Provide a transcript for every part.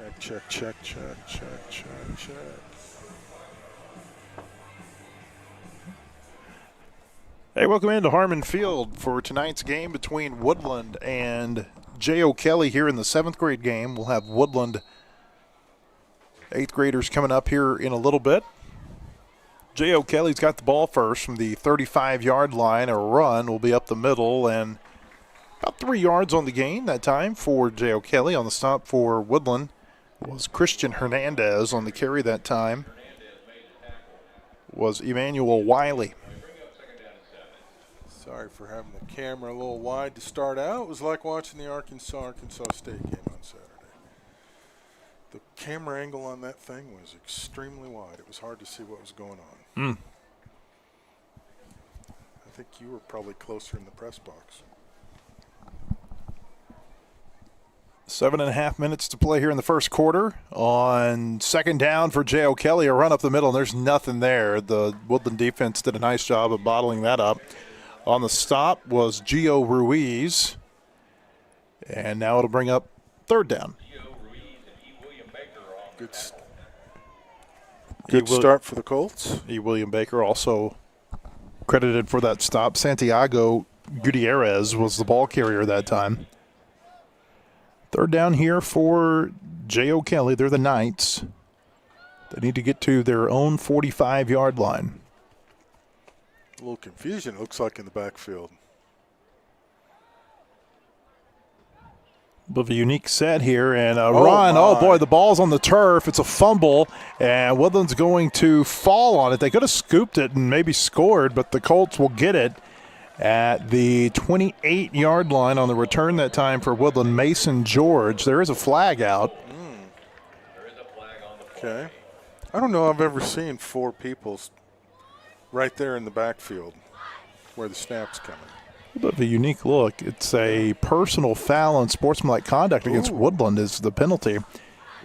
Check, check, check, check, check, check, check. Hey, welcome into Harmon Field for tonight's game between Woodland and J.O. Kelly here in the 7th grade game. We'll have Woodland 8th graders coming up here in a little bit. J.O. Kelly's got the ball first from the 35-yard line. A run will be up the middle and about 3 yards on the gain that time for J.O. Kelly. On the stop for Woodland was Christian Hernandez. On the carry that time was Emmanuel Wiley. Sorry for having the camera a little wide to start out. It was like watching the Arkansas State game on Saturday. The camera angle on that thing was extremely wide. It was hard to see what was going on. I think you were probably closer in the press box. 7.5 minutes to play here in the first quarter. On second down for J.O. Kelly, a run up the middle, and there's nothing there. The Woodland defense did a nice job of bottling that up. On the stop was Gio Ruiz, and now it'll bring up third down. Good start for the Colts. William Baker also credited for that stop. Santiago Gutierrez was the ball carrier that time. Third down here for J.O. Kelly. They're the Knights. They need to get to their own 45-yard line. A little confusion, it looks like, in the backfield. Bit of a unique set here and a run. Oh, boy, the ball's on the turf. It's a fumble, and Woodland's going to fall on it. They could have scooped it and maybe scored, but the Colts will get it at the 28-yard line on the return that time for Woodland. Mason George. There is a flag out. Okay. I don't know I've ever seen 4 people right there in the backfield where the snap's coming. A bit of a unique look. It's a personal foul and sportsmanlike conduct against Woodland is the penalty.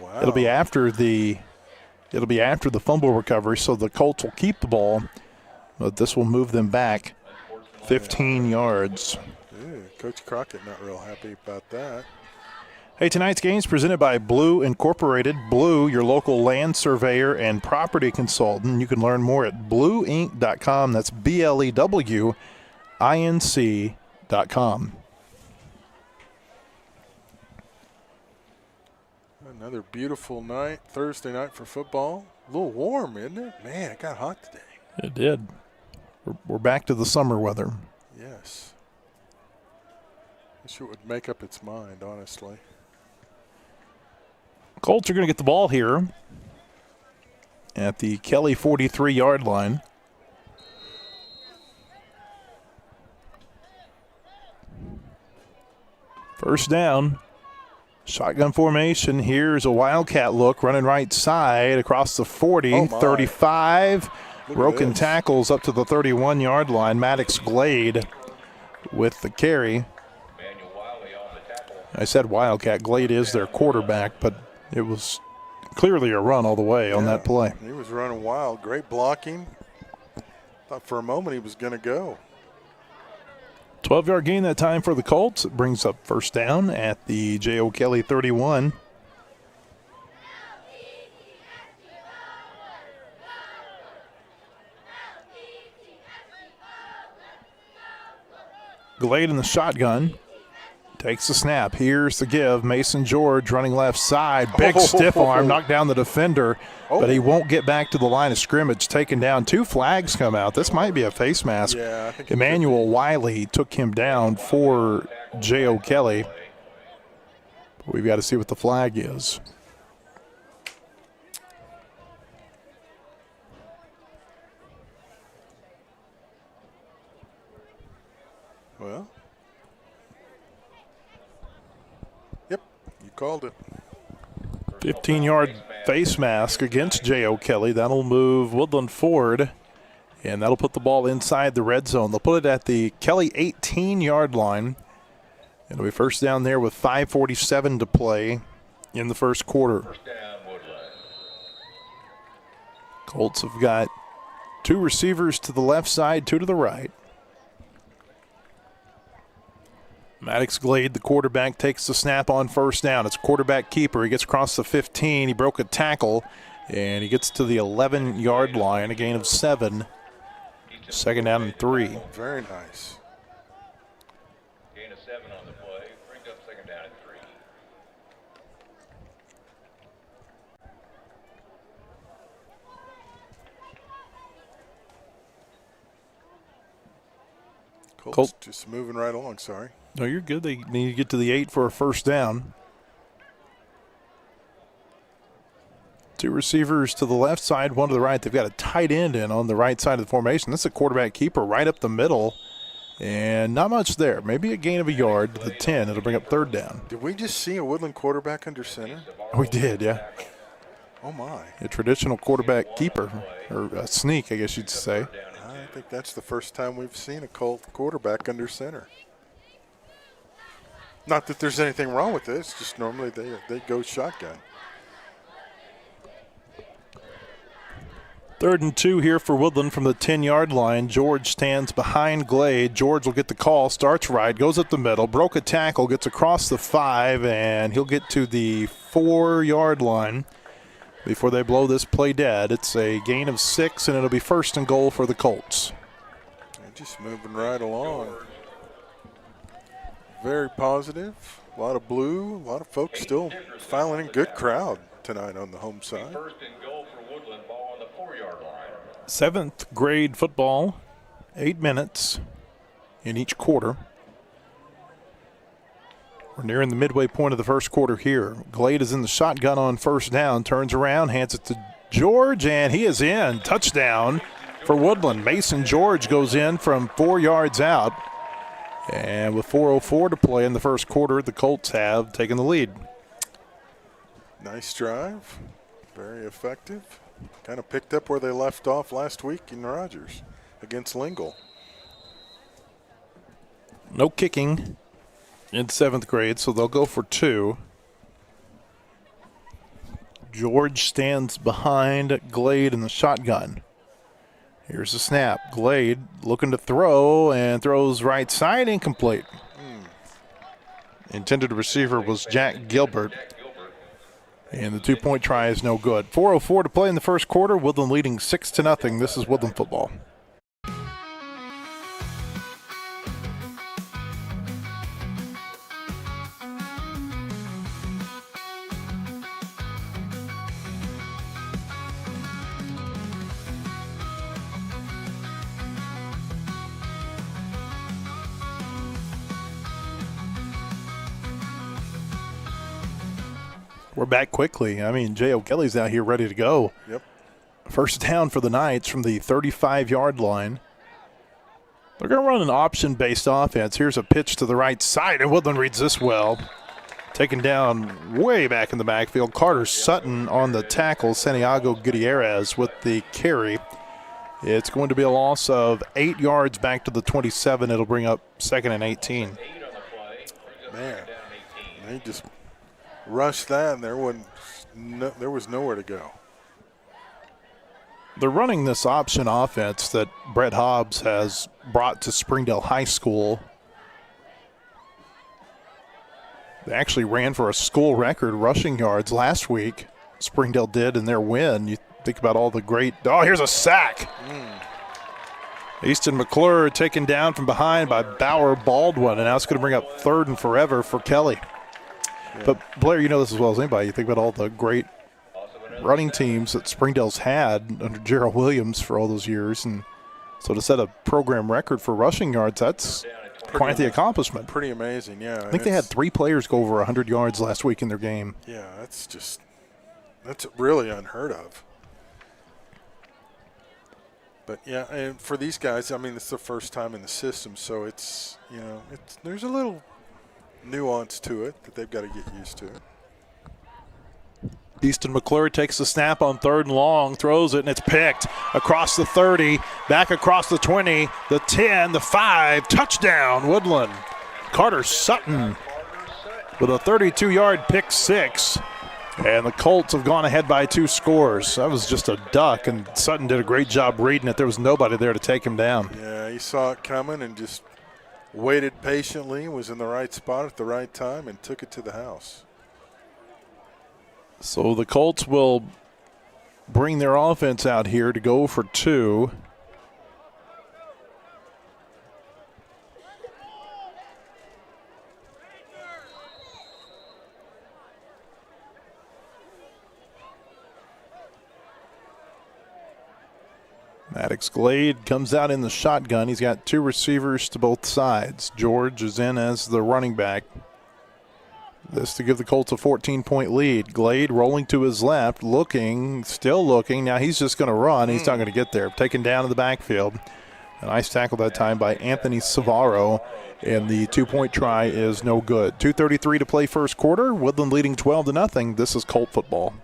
Wow. It'll be after the fumble recovery, so the Colts will keep the ball, but this will move them back 15 yards. Yeah, Coach Crockett not real happy about that. Hey, tonight's game is presented by Blue Incorporated. Blue, your local land surveyor and property consultant. You can learn more at blueinc.com. That's BLEWINC.com. Another beautiful night, Thursday night for football. A little warm, isn't it? Man, it got hot today. It did. We're back to the summer weather. Yes. Wish it would make up its mind, honestly. Colts are going to get the ball here at the Kelly 43-yard line. First down. Shotgun formation. Here's a Wildcat look, running right side across the 40, 35. Broken tackles up to the 31-yard line. Maddox Glade with the carry. I said Wildcat. Glade is their quarterback, but it was clearly a run all the way on that play. He was running wild. Great blocking. Thought for a moment he was going to go. 12-yard gain that time for the Colts. It brings up first down at the J.O. Kelly 31. Glade in the shotgun. Takes the snap. Here's the give. Mason George running left side. Big stiff arm. Knocked down the defender, but he won't get back to the line of scrimmage. Taken down. 2 flags come out. This might be a face mask. Yeah, I think Emmanuel Wiley took him down for J.O. Kelly. We've got to see what the flag is. Well. Yep, you called it. 15-yard face mask against J.O. Kelly. That'll move Woodland forward, and that'll put the ball inside the red zone. They'll put it at the Kelly 18-yard line. It'll be first down there with 5:47 to play in the first quarter. Colts have got 2 receivers to the left side, 2 to the right. Maddox Glade, the quarterback, takes the snap on first down. It's quarterback keeper. He gets across the 15. He broke a tackle, and he gets to the 11-yard line, a gain of 7. Second down and 3. Very nice. Gain of 7 on the play. Brings up second down and 3. Colts just moving right along, sorry. No, you're good. They need to get to the 8 for a first down. 2 receivers to the left side, 1 to the right. They've got a tight end in on the right side of the formation. This is a quarterback keeper right up the middle, and not much there. Maybe a gain of a yard to the 10. It'll bring up third down. Did we just see a Woodland quarterback under center? We did, yeah. Oh, my. A traditional quarterback keeper, or a sneak, I guess you'd say. I think that's the first time we've seen a Colt quarterback under center. Not that there's anything wrong with it. It's just normally they go shotgun. 3rd and 2 here for Woodland from the 10-yard line. George stands behind Glade. George will get the call, starts right, goes up the middle, broke a tackle, gets across the 5, and he'll get to the 4-yard line before they blow this play dead. It's a gain of 6, and it'll be first and goal for the Colts. They're just moving right along. Very positive. A lot of blue. A lot of folks still filing in. Good crowd tonight on the home side. First and goal for Woodland. Ball on the 4-yard line. 7th grade football, 8 minutes in each quarter. We're nearing the midway point of the first quarter here. Glade is in the shotgun on first down, turns around, hands it to George, and he is in. Touchdown for Woodland. Mason George goes in from 4 yards out. And with 4:04 to play in the first quarter, the Colts have taken the lead. Nice drive. Very effective. Kind of picked up where they left off last week in Rogers against Lingle. No kicking in 7th grade, so they'll go for 2. George stands behind Glade in the shotgun. Here's the snap. Glade looking to throw and throws right side, incomplete. Intended receiver was Jack Gilbert. And the 2-point try is no good. 4:04 to play in the first quarter. Woodland leading 6-0. This is Woodland football. We're back quickly. I mean, J.O. Kelly's out here ready to go. Yep. First down for the Knights from the 35-yard line. They're going to run an option-based offense. Here's a pitch to the right side, and Woodland reads this well. Taken down way back in the backfield. Carter Sutton on the tackle. Santiago Gutierrez with the carry. It's going to be a loss of 8 yards back to the 27. It'll bring up 2nd and 18. Man, they just rushed that, and there was nowhere to go. They're running this option offense that Brett Hobbs has brought to Springdale High School. They actually ran for a school record rushing yards last week. Springdale did in their win. You think about all the great – oh, here's a sack. Easton McClure taken down from behind by Bauer Baldwin, and now it's going to bring up 3rd and forever for Kelly. Yeah. But, Blair, you know this as well as anybody. You think about all the great running teams that Springdale's had under Gerald Williams for all those years. And so to set a program record for rushing yards, that's quite the accomplishment. Pretty amazing, yeah. I think they had 3 players go over 100 yards last week in their game. Yeah, that's really unheard of. But, yeah, and for these guys, I mean, it's the first time in the system, so it's, you know, there's a little nuance to it that they've got to get used to. Easton McClure takes the snap on 3rd and long, throws it, and it's picked across the 30, back across the 20, the 10, the 5, touchdown, Woodland. Carter Sutton with a 32-yard pick 6. And the Colts have gone ahead by 2 scores. That was just a duck, and Sutton did a great job reading it. There was nobody there to take him down. Yeah, he saw it coming and just waited patiently, was in the right spot at the right time, and took it to the house. So the Colts will bring their offense out here to go for 2. Maddox Glade comes out in the shotgun. He's got 2 receivers to both sides. George is in as the running back. This to give the Colts a 14-point lead. Glade rolling to his left, looking, still looking. Now he's just going to run. He's not going to get there. Taken down in the backfield. A nice tackle that time by Anthony Savaro. And the 2-point try is no good. 2:33 to play first quarter. Woodland leading 12-0. This is Colt football.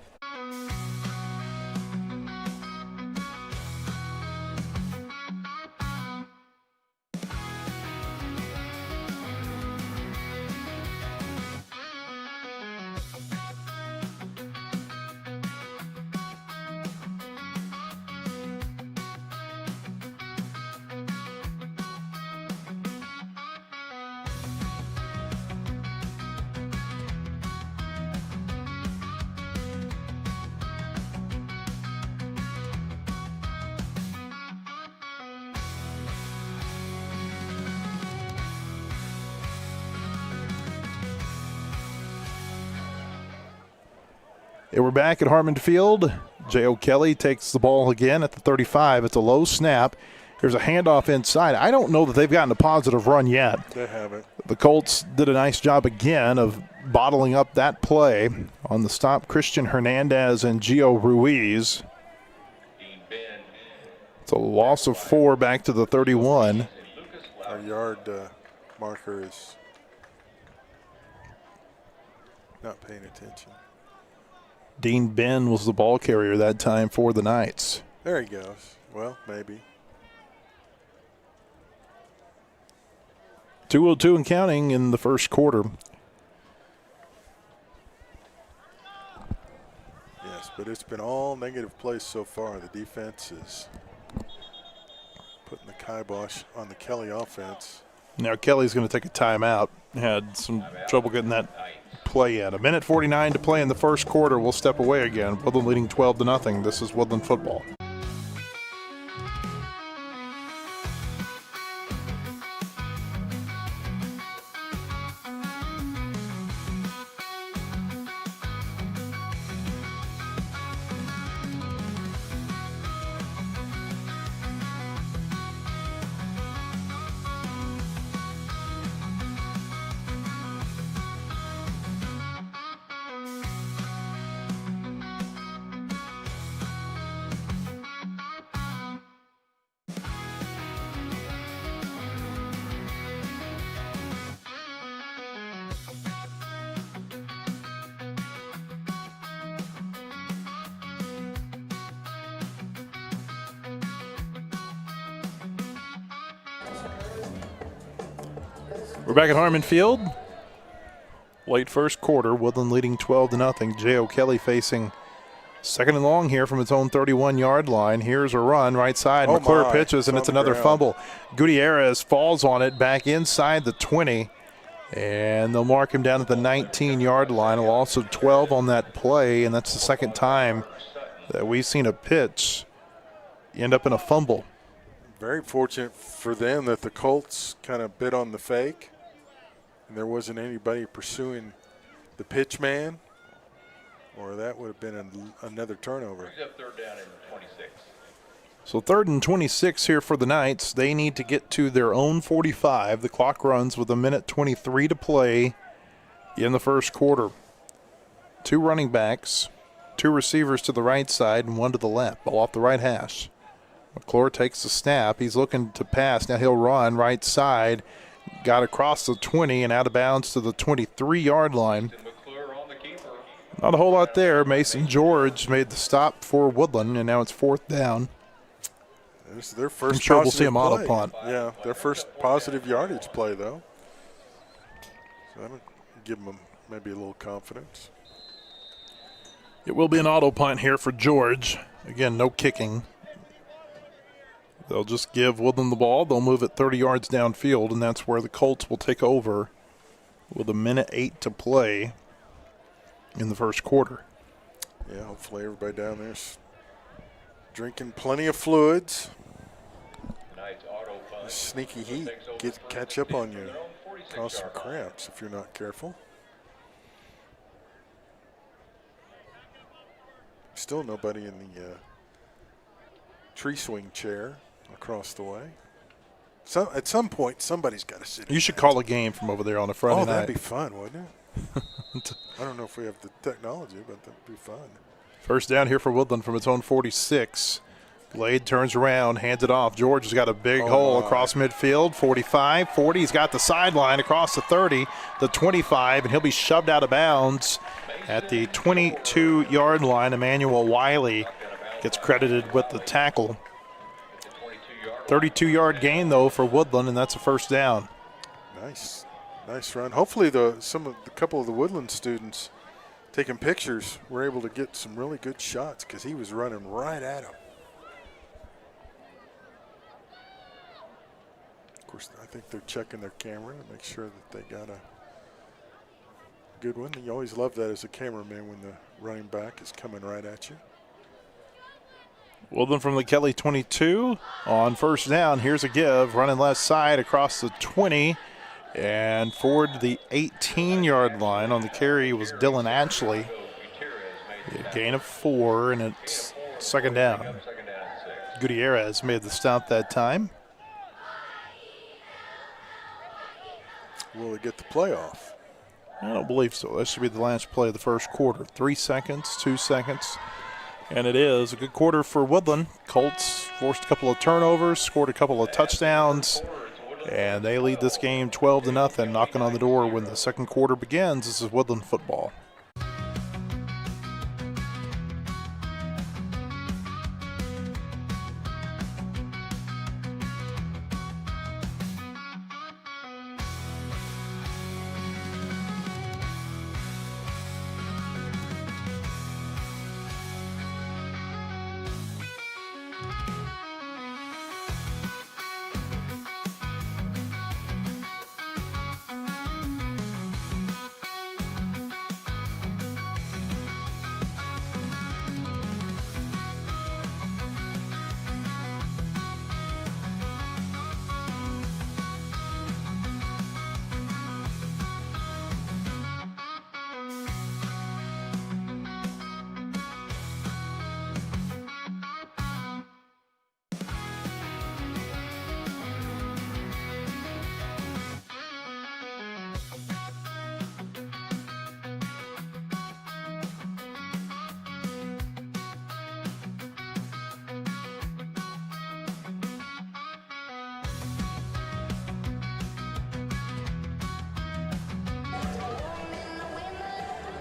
And we're back at Harmon Field. J.O. Kelly takes the ball again at the 35. It's a low snap. There's a handoff inside. I don't know that they've gotten a positive run yet. They haven't. The Colts did a nice job again of bottling up that play on the stop. Christian Hernandez and Gio Ruiz. It's a loss of 4 back to the 31. Our yard marker is not paying attention. Dean Ben was the ball carrier that time for the Knights. There he goes. Well, maybe. 2:02 and counting in the first quarter. Yes, but it's been all negative plays so far. The defense is putting the kibosh on the Kelly offense. Now Kelly's going to take a timeout. Had some trouble getting that play in. 1:49 to play in the first quarter. We'll step away again. Woodland leading 12-0. This is Woodland football. We're back at Harmon Field. Late first quarter, Woodland leading 12-0. J.O. Kelly facing second and long here from its own 31-yard line. Here's a run right side. McClure pitches, and it's another fumble. Gutierrez falls on it back inside the 20, and they'll mark him down at the 19-yard line. A loss of 12 on that play, and that's the second time that we've seen a pitch end up in a fumble. Very fortunate for them that the Colts kind of bit on the fake, and there wasn't anybody pursuing the pitch man, or that would have been another turnover. Brings up third down and 26. So 3rd and 26 here for the Knights. They need to get to their own 45. The clock runs with 1:23 to play in the first quarter. 2 running backs, 2 receivers to the right side, and 1 to the left. Ball off the right hash. McClure takes the snap. He's looking to pass. Now he'll run right side. Got across the 20 and out of bounds to the 23-yard line. Not a whole lot there. Mason George made the stop for Woodland, and now it's 4th down. This is their first. I'm sure we'll see positive him auto play. punt. Yeah, their first positive yardage play, though. So that'll give them maybe a little confidence. It will be an auto punt here for George. Again, no kicking. They'll just give Woodland the ball. They'll move it 30 yards downfield, and that's where the Colts will take over with 1:08 to play in the first quarter. Yeah, hopefully everybody down there's drinking plenty of fluids. This sneaky heat catch up on you, cause some cramps if you're not careful. Still nobody in the tree swing chair across the way. So at some point, somebody's got to sit. You should call a game from over there on a Friday night. Oh, that'd be fun, wouldn't it? I don't know if we have the technology, but that'd be fun. First down here for Woodland from its own 46. Glade turns around, hands it off. George has got a big hole across midfield. 45, 40. He's got the sideline across the 30, the 25, and he'll be shoved out of bounds at the 22-yard line. Emmanuel Wiley gets credited with the tackle. 32-yard gain, though, for Woodland, and that's a first down. Nice run. Hopefully, a couple of the Woodland students taking pictures were able to get some really good shots because he was running right at him. Of course, I think they're checking their camera to make sure that they got a good one. You always love that as a cameraman when the running back is coming right at you. Woodland from the Kelly 22 on first down. Here's a give, running left side across the 20 and forward to the 18-yard line. On the carry was Dylan Ashley. A gain of 4, and it's second down. Gutierrez made the stop that time. Will he get the playoff? I don't believe so. That should be the last play of the first quarter. 3 seconds, 2 seconds. And it is a good quarter for Woodland. Colts forced a couple of turnovers, scored a couple of touchdowns, and they lead this game 12-0, knocking on the door when the second quarter begins. This is Woodland football.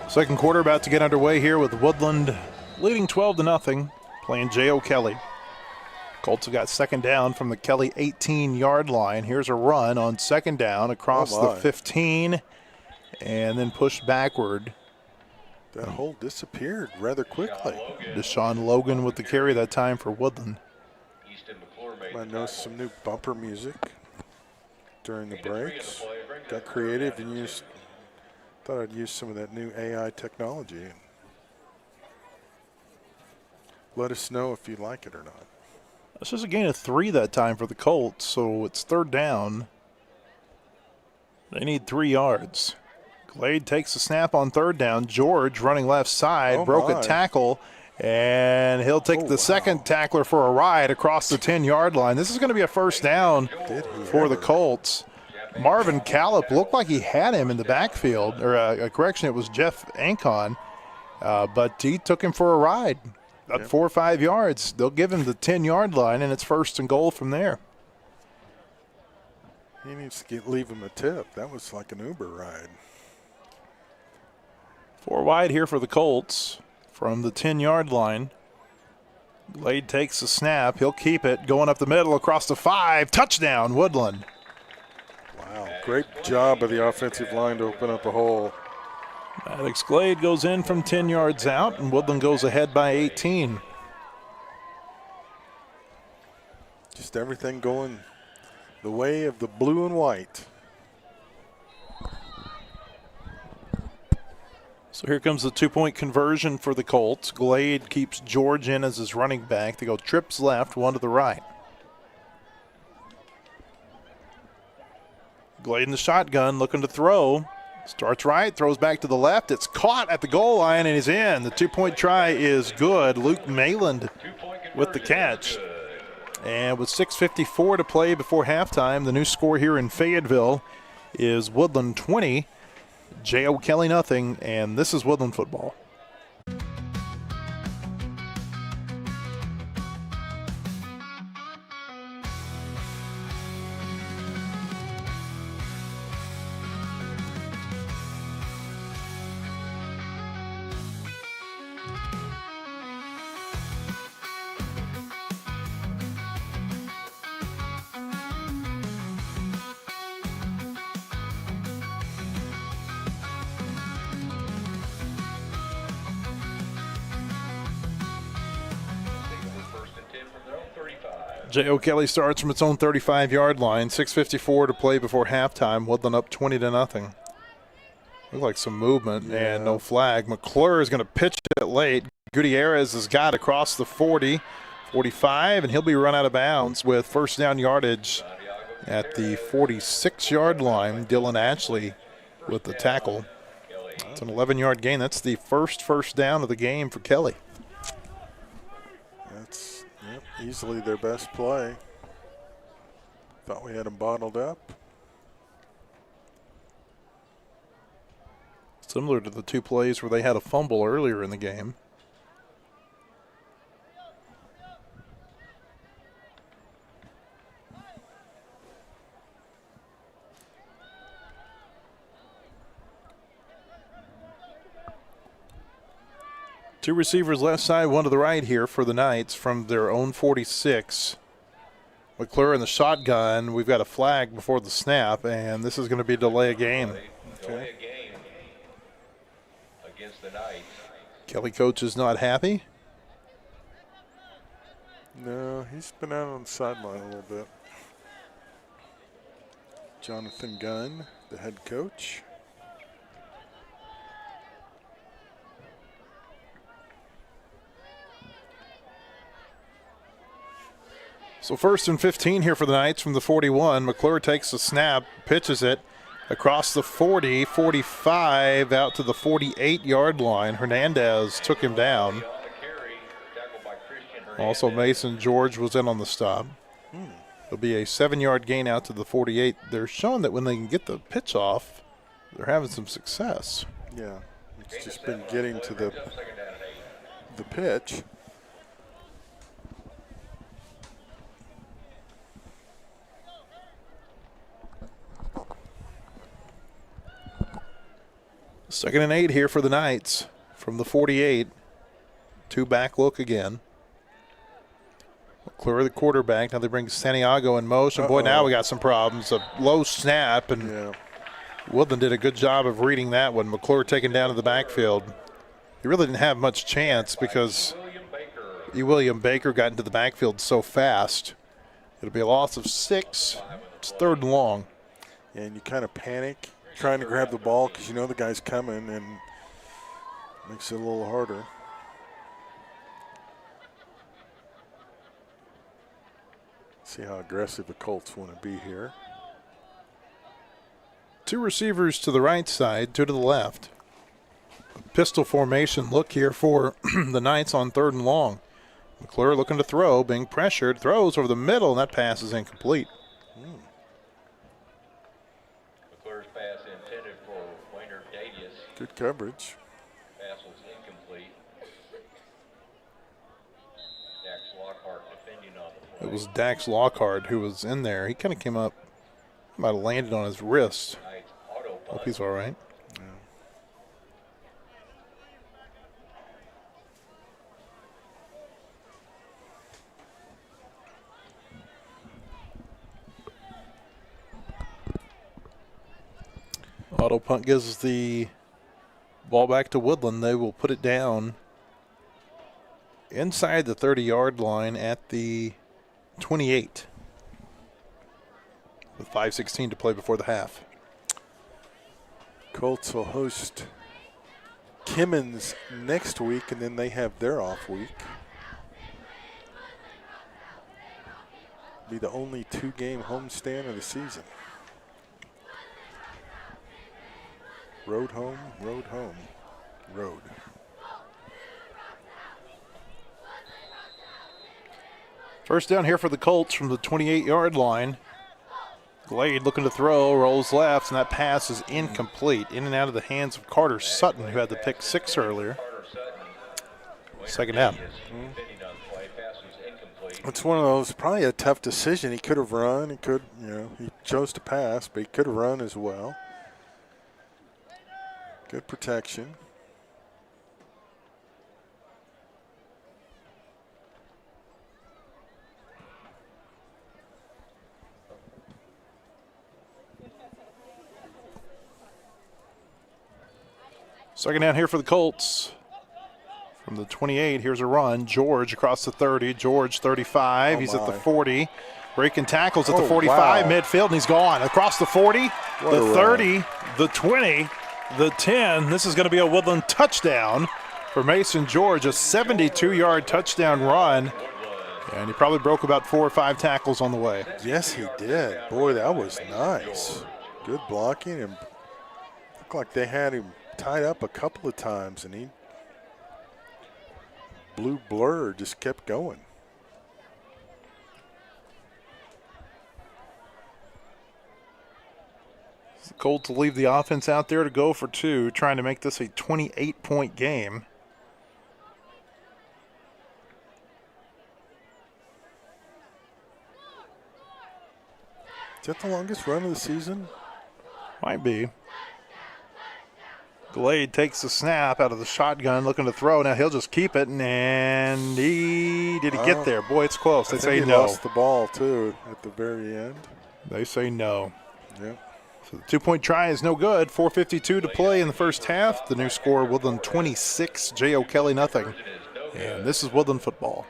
Second quarter about to get underway here with Woodland leading 12-0, playing J.O. Kelly. Colts have got second down from the Kelly 18-yard line. Here's a run on second down across the 15 and then pushed backward. That hole disappeared rather quickly. Deshaun Logan with the carry that time for Woodland. I noticed some new bumper music during the breaks. Got creative and used. Thought I'd use some of that new AI technology. Let us know if you like it or not. This is a gain of 3 that time for the Colts, so it's third down. They need 3 yards. Glade takes the snap on third down. George running left side, broke a tackle, and he'll take the second tackler for a ride across the 10-yard line. This is going to be a first down for the Colts. Marvin Callip looked like he had him in the backfield, or a correction, it was Jeff Ancon, but he took him for a ride. About 4 or 5 yards. They'll give him the 10-yard line, and it's first and goal from there. He needs to leave him a tip. That was like an Uber ride. 4 wide here for the Colts from the 10-yard line. Glade takes the snap. He'll keep it. Going up the middle across the 5. Touchdown, Woodland. Wow, great job of the offensive line to open up a hole. Alex Glade goes in from 10 yards out, and Woodland goes ahead by 18. Just everything going the way of the blue and white. So here comes the 2-point conversion for the Colts. Glade keeps George in as his running back. They go trips left, one to the right. Glade in the shotgun, looking to throw. Starts right, throws back to the left. It's caught at the goal line, and he's in. The 2-point try is good. Luke Mayland with the catch. And with 6:54 to play before halftime, the new score here in Fayetteville is Woodland 20, J.O. Kelly nothing, and this is Woodland Football. J.O. Kelly starts from its own 35-yard line. 6:54 to play before halftime. Woodland up 20-0. Look like some movement and no flag. McClure is going to pitch it late. Gutierrez has got across the 40, 45, and he'll be run out of bounds with first down yardage at the 46-yard line. Dylan Ashley with the tackle. It's an 11-yard gain. That's the first down of the game for Kelly. That's easily their best play. Thought we had them bottled up. Similar to the two plays where they had a fumble earlier in the game. Two receivers left side, one to the right here for the Knights from their own 46. McClure in the shotgun. We've got a flag before the snap, and this is going to be delay a game. Delay a game against the Knights. Kelly coach is not happy. No, he's been out on the sideline a little bit. Jonathan Gunn, the head coach. So 1st and 15 here for the Knights from the 41. McClure takes the snap, pitches it across the 40, 45, out to the 48-yard line. Hernandez took him down. Also, Mason George was in on the stop. It'll be a 7-yard gain out to the 48. They're showing that when they can get the pitch off, they're having some success. Yeah, it's just been getting to the pitch. Second and 8 here for the Knights from the 48. Two back look again. McClure the quarterback. Now they bring Santiago in motion. Boy, now we got some problems. A low snap, and Woodland did a good job of reading that one. McClure taken down to the backfield. He really didn't have much chance because William Baker got into the backfield so fast. It'll be a loss of 6. It's 3rd and long. Yeah, and you kind of panic trying to grab the ball because you know the guy's coming, and makes it a little harder. See how aggressive the Colts want to be here. Two receivers to the right side, two to the left. Pistol formation look here for the Knights on 3rd and long. McClure looking to throw, being pressured, throws over the middle, and that pass is incomplete. McClure's pass intended for Wayner Dadius. Good coverage. Pass was incomplete. Dax Lockhart defending on the play. It was Dax Lockhart who was in there. He kind of came up, might have landed on his wrist. Knights auto punt. Hope he's all right. Auto punt gives the ball back to Woodland. They will put it down inside the 30-yard line at the 28. with 5:16 to play before the half. Colts will host Kimmins next week, and then they have their off week. Be the only 2-game homestand of the season. Road home, road home, road. First down here for the Colts from the 28-yard line. Glade looking to throw, rolls left, and that pass is incomplete. In and out of the hands of Carter Sutton, who had the pick 6 earlier. Second down. It's one of those, probably a tough decision. He could have run. He could, he chose to pass, but he could have run as well. Good protection. Second down here for the Colts. From the 28, here's a run. George across the 30. George 35. He's at the 40. Breaking tackles at the 45, wow. midfield, and he's gone. Across the 40, What the a 30, the 20, the 10. This is going to be a Woodland touchdown for Mason George, a 72-yard touchdown run. And he probably broke about 4 or 5 tackles on the way. Yes, he did. Boy, that was nice. Good blocking, and looked like they had him tied up a couple of times, and he blue blur just kept going. The Colts will leave the offense out there to go for 2, trying to make this a 28-point game. Is that the longest run of the season? Might be. Glade takes the snap out of the shotgun, looking to throw. Now he'll just keep it, and did he get there? Boy, it's close. They say he no. lost the ball, too, at the very end. They say no. Yeah. So the 2-point try is no good. 4:52 to play in the first half. The new score, Woodland 26, J.O. Kelly nothing. And this is Woodland football.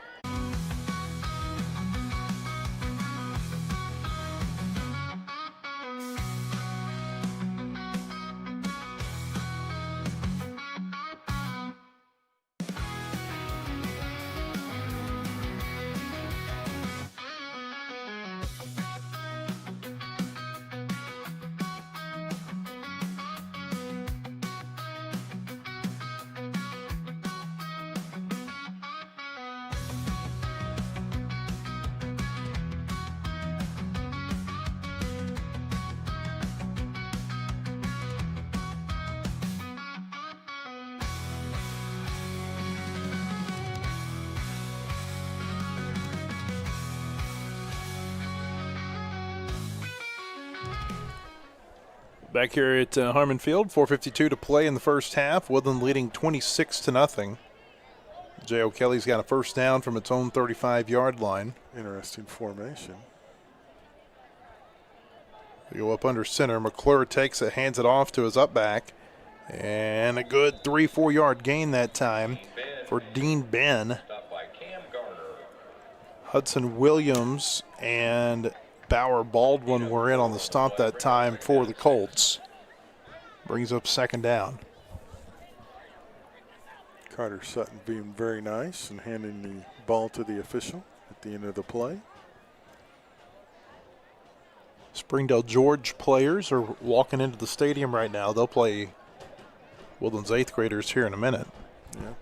Back here at Harmon Field, 4:52 to play in the first half. Woodland leading 26-0. J.O. Kelly's got a first down from its own 35-yard line. Interesting formation. They go up under center. McClure takes it, hands it off to his up back. And a good 3-4 yard gain that time for Dean Ben. Hudson Williams and Bauer Baldwin were in on the stop that time for the Colts. Brings up second down. Carter Sutton being very nice and handing the ball to the official at the end of the play. Springdale George players are walking into the stadium right now. They'll play Woodland's 8th graders here in a minute. Yeah,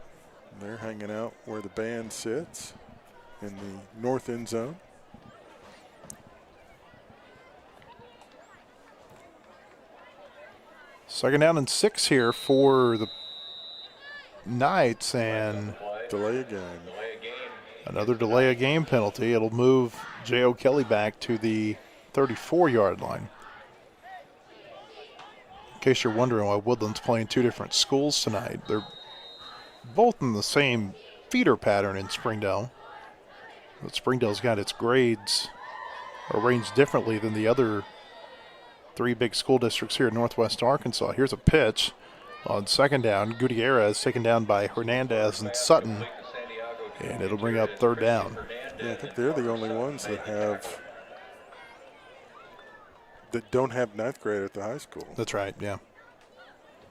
they're hanging out where the band sits in the north end zone. Second down and 6 here for the Knights, and Delay a game. another delay of game penalty. It'll move J.O. Kelly back to the 34-yard line. In case you're wondering why Woodland's playing 2 different schools tonight, they're both in the same feeder pattern in Springdale. But Springdale's got its grades arranged differently than the other 3 big school districts here in northwest Arkansas. Here's a pitch on second down. Gutierrez taken down by Hernandez and Sutton, and it'll bring up third down. Yeah, I think they're the only ones that have that don't have ninth grade at the high school. That's right, yeah.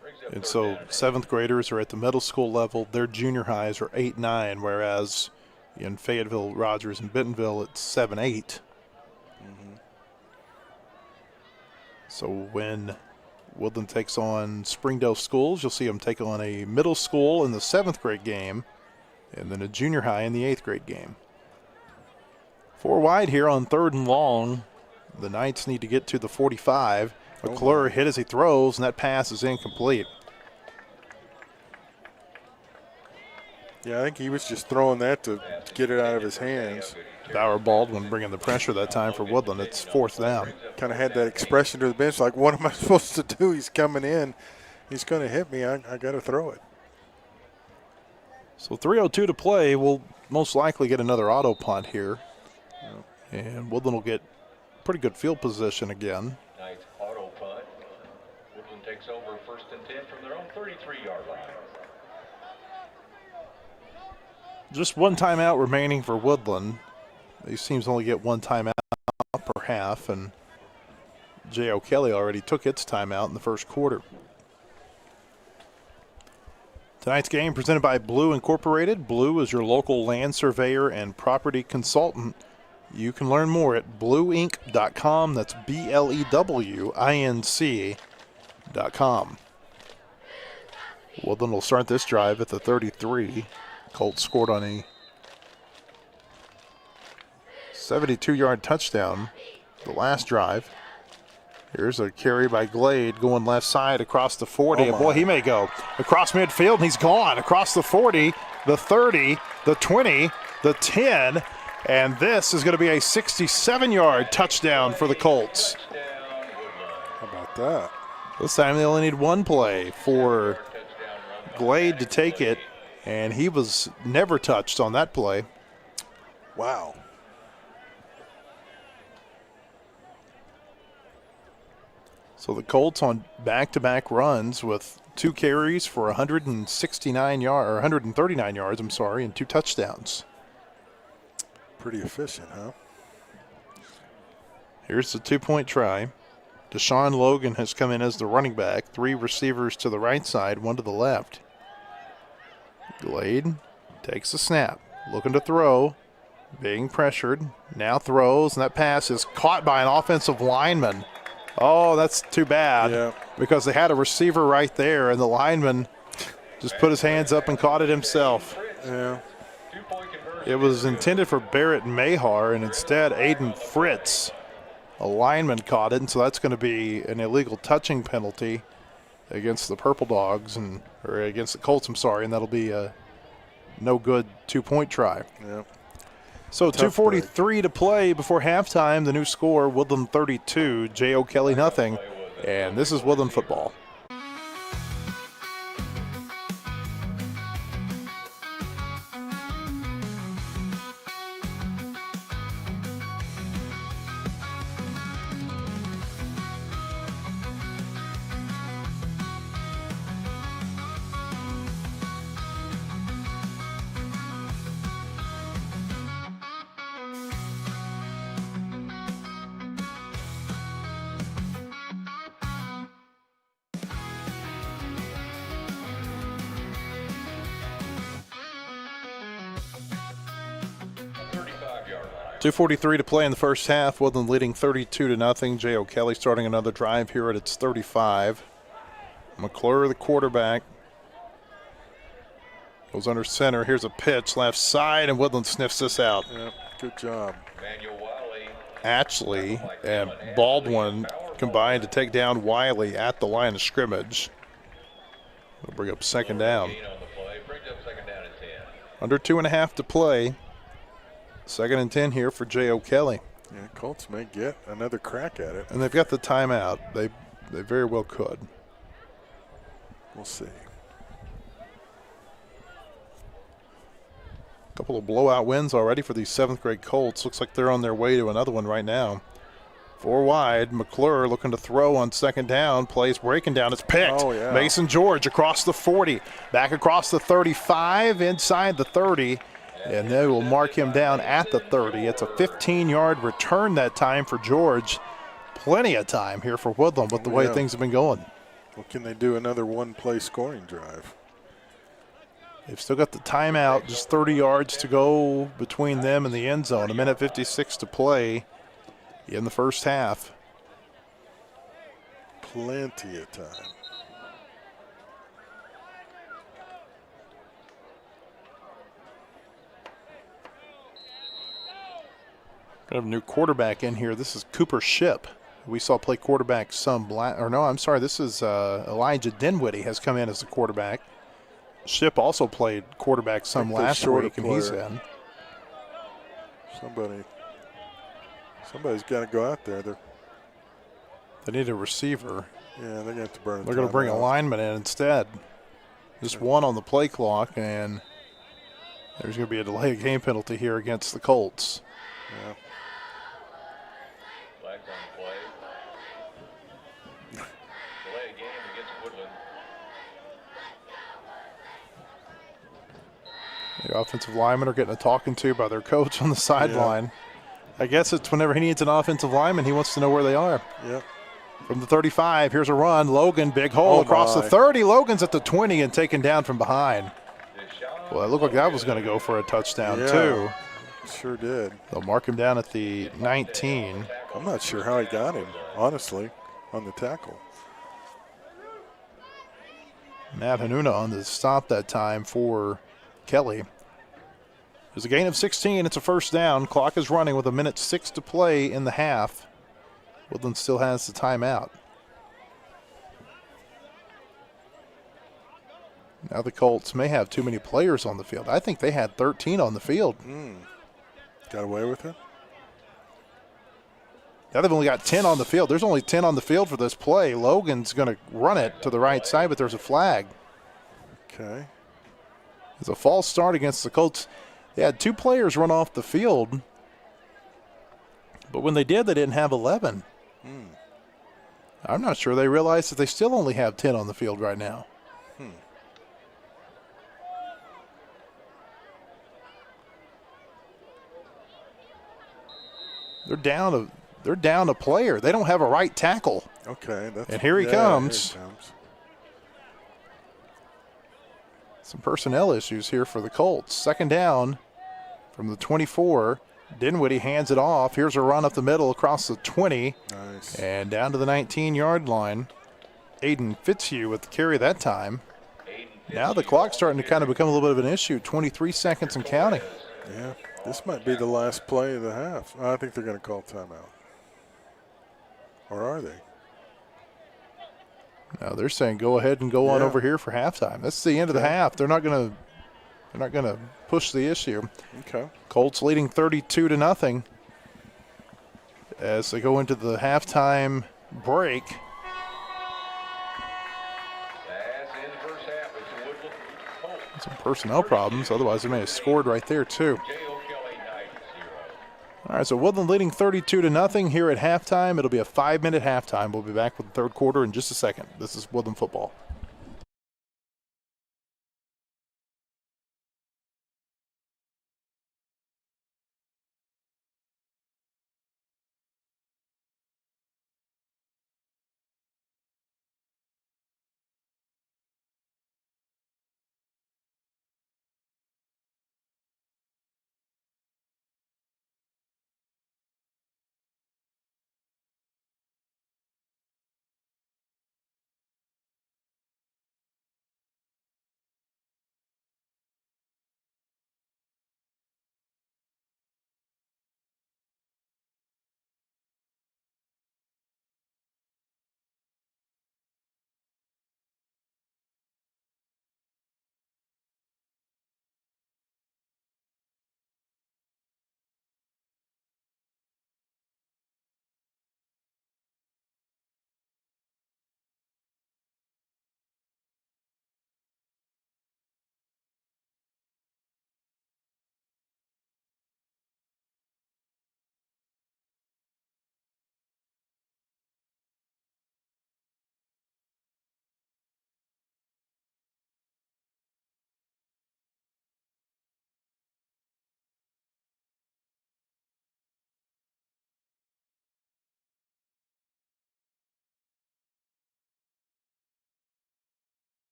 Brings up And third so down. seventh graders are at the middle school level. Their junior highs are 8-9, whereas in Fayetteville, Rogers, and Bentonville, it's 7-8. So when Woodland takes on Springdale Schools, you'll see them take on a middle school in the 7th grade game and then a junior high in the 8th grade game. 4 wide here on 3rd and long. The Knights need to get to the 45. McClure hit as he throws, and that pass is incomplete. Yeah, I think he was just throwing that to get it out of his hands. Bauer Baldwin bringing the pressure that time for Woodland. It's 4th down. Kind of had that expression to the bench, like, what am I supposed to do? He's coming in. He's going to hit me. I got to throw it. So 3:02 to play. We'll most likely get another auto punt here. And Woodland will get pretty good field position again. Nice auto punt. Woodland takes over 1st and 10 from their own 33-yard line. Just one timeout remaining for Woodland. These teams only get one timeout per half, and J.O. Kelly already took its timeout in the first quarter. Tonight's game presented by Blue Incorporated. Blue is your local land surveyor and property consultant. You can learn more at blueinc.com. That's BLEWINC.com. Woodland will start this drive at the 33. Colts scored on a 72-yard touchdown the last drive. Here's a carry by Glade going left side across the 40. Oh, boy, he may go across midfield, and he's gone across the 40, the 30, the 20, the 10, and this is going to be a 67-yard touchdown for the Colts. How about that? This time they only need one play for Glade to take it, and he was never touched on that play. Wow. So the Colts on back-to-back runs with 2 carries for 139 yards, and 2 touchdowns. Pretty efficient, huh? Here's the 2-point try. Deshaun Logan has come in as the running back. 3 receivers to the right side, 1 to the left. Glade takes the snap, looking to throw, being pressured, now throws, and that pass is caught by an offensive lineman. Oh, that's too bad because they had a receiver right there, and the lineman just put his hands up and caught it himself. Yeah. It was intended for Barrett Mahar, and instead Aiden Fritz, a lineman, caught it, and so that's going to be an illegal touching penalty against the Purple Dogs, or against the Colts, and that'll be a no good 2-point try. Yeah. So Tough 2:43 to play before halftime. The new score, Woodland 32, J.O. Kelly nothing, and this is Woodland football. .243 to play in the first half. Woodland leading 32-0. J.O. Kelly starting another drive here at its 35. McClure, the quarterback, goes under center. Here's a pitch left side, and Woodland sniffs this out. Yeah, good job. Ashley and Baldwin combined to take down Wiley at the line of scrimmage. They'll bring up 2nd down. Under 2.5 to play. 2nd and 10 here for J.O. Kelly. Yeah, Colts may get another crack at it. And they've got the timeout. They very well could. We'll see. A couple of blowout wins already for these 7th grade Colts. Looks like they're on their way to another one right now. 4 wide. McClure looking to throw on 2nd down. Plays breaking down. It's picked. Oh, yeah. Mason George across the 40. Back across the 35. Inside the 30. And they will mark him down at the 30. It's a 15-yard return that time for George. plenty of time here for Woodland with the way things have been going. Well, can they do another one-play scoring drive? They've still got the timeout, just 30 yards to go between them and the end zone. 1:56 to play in the first half. Plenty of time. We have a new quarterback in here. This is Cooper Shipp. We saw play quarterback this is Elijah Dinwiddie has come in as the quarterback. Shipp also played quarterback some last week, and he's in. Somebody's got to go out there. They need a receiver. Yeah, they're going to have to burn. They're going to bring a lineman in instead. Just one on the play clock, and there's going to be a delay of game penalty here against the Colts. Yeah. Flags on the play. Delay of game against Woodland. The offensive linemen are getting a talking to by their coach on the sideline. I guess it's whenever he needs an offensive lineman, he wants to know where they are. Yep. From the 35, here's a run. Logan, big hole across the 30. Logan's at the 20 and taken down from behind. Well, it looked like that was going to go for a touchdown, too. Sure did. They'll mark him down at the 19. I'm not sure how he got him, honestly, on the tackle. Matt Hanuna on the stop that time for Kelly. There's a gain of 16. It's a first down. Clock is running with 1:06 to play in the half. Woodland still has the timeout. Now the Colts may have too many players on the field. I think they had 13 on the field. Got away with it? Now they've only got 10 on the field. There's only 10 on the field for this play. Logan's going to run it to the right side, but there's a flag. Okay. It's a false start against the Colts. They had 2 players run off the field, but when they did, they didn't have 11. I'm not sure they realized that they still only have 10 on the field right now. They're down a player. They don't have a right tackle. Okay. And here he comes. Here he comes. Some personnel issues here for the Colts. Second down from the 24. Dinwiddie hands it off. Here's a run up the middle across the 20. Nice. And down to the 19-yard line. Aiden Fitzhugh with the carry that time. Now the clock's starting to kind of become a little bit of an issue. 23 seconds and counting. Yeah, this might be the last play of the half. I think they're going to call timeout. Or are they? No, they're saying go ahead and go on over here for halftime. This is the end of the half. They're not going to push the issue. Okay. Colts leading 32-0 as they go into the halftime break. Some personnel problems. Otherwise, they may have scored right there, too. All right, so Woodland leading 32-0 here at halftime. It'll be a 5-minute halftime. We'll be back with the third quarter in just a second. This is Woodland Football.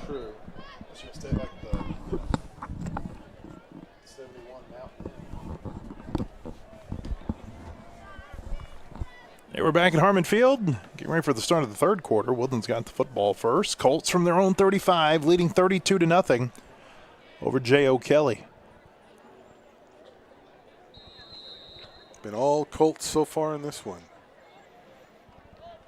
True. It's going to stay like the 71 Mountain. Hey, we're back at Harmon Field. Getting ready for the start of the third quarter. Woodland's got the football first. Colts from their own 35, leading 32-0 over J.O. Kelly. Been all Colts so far in this one.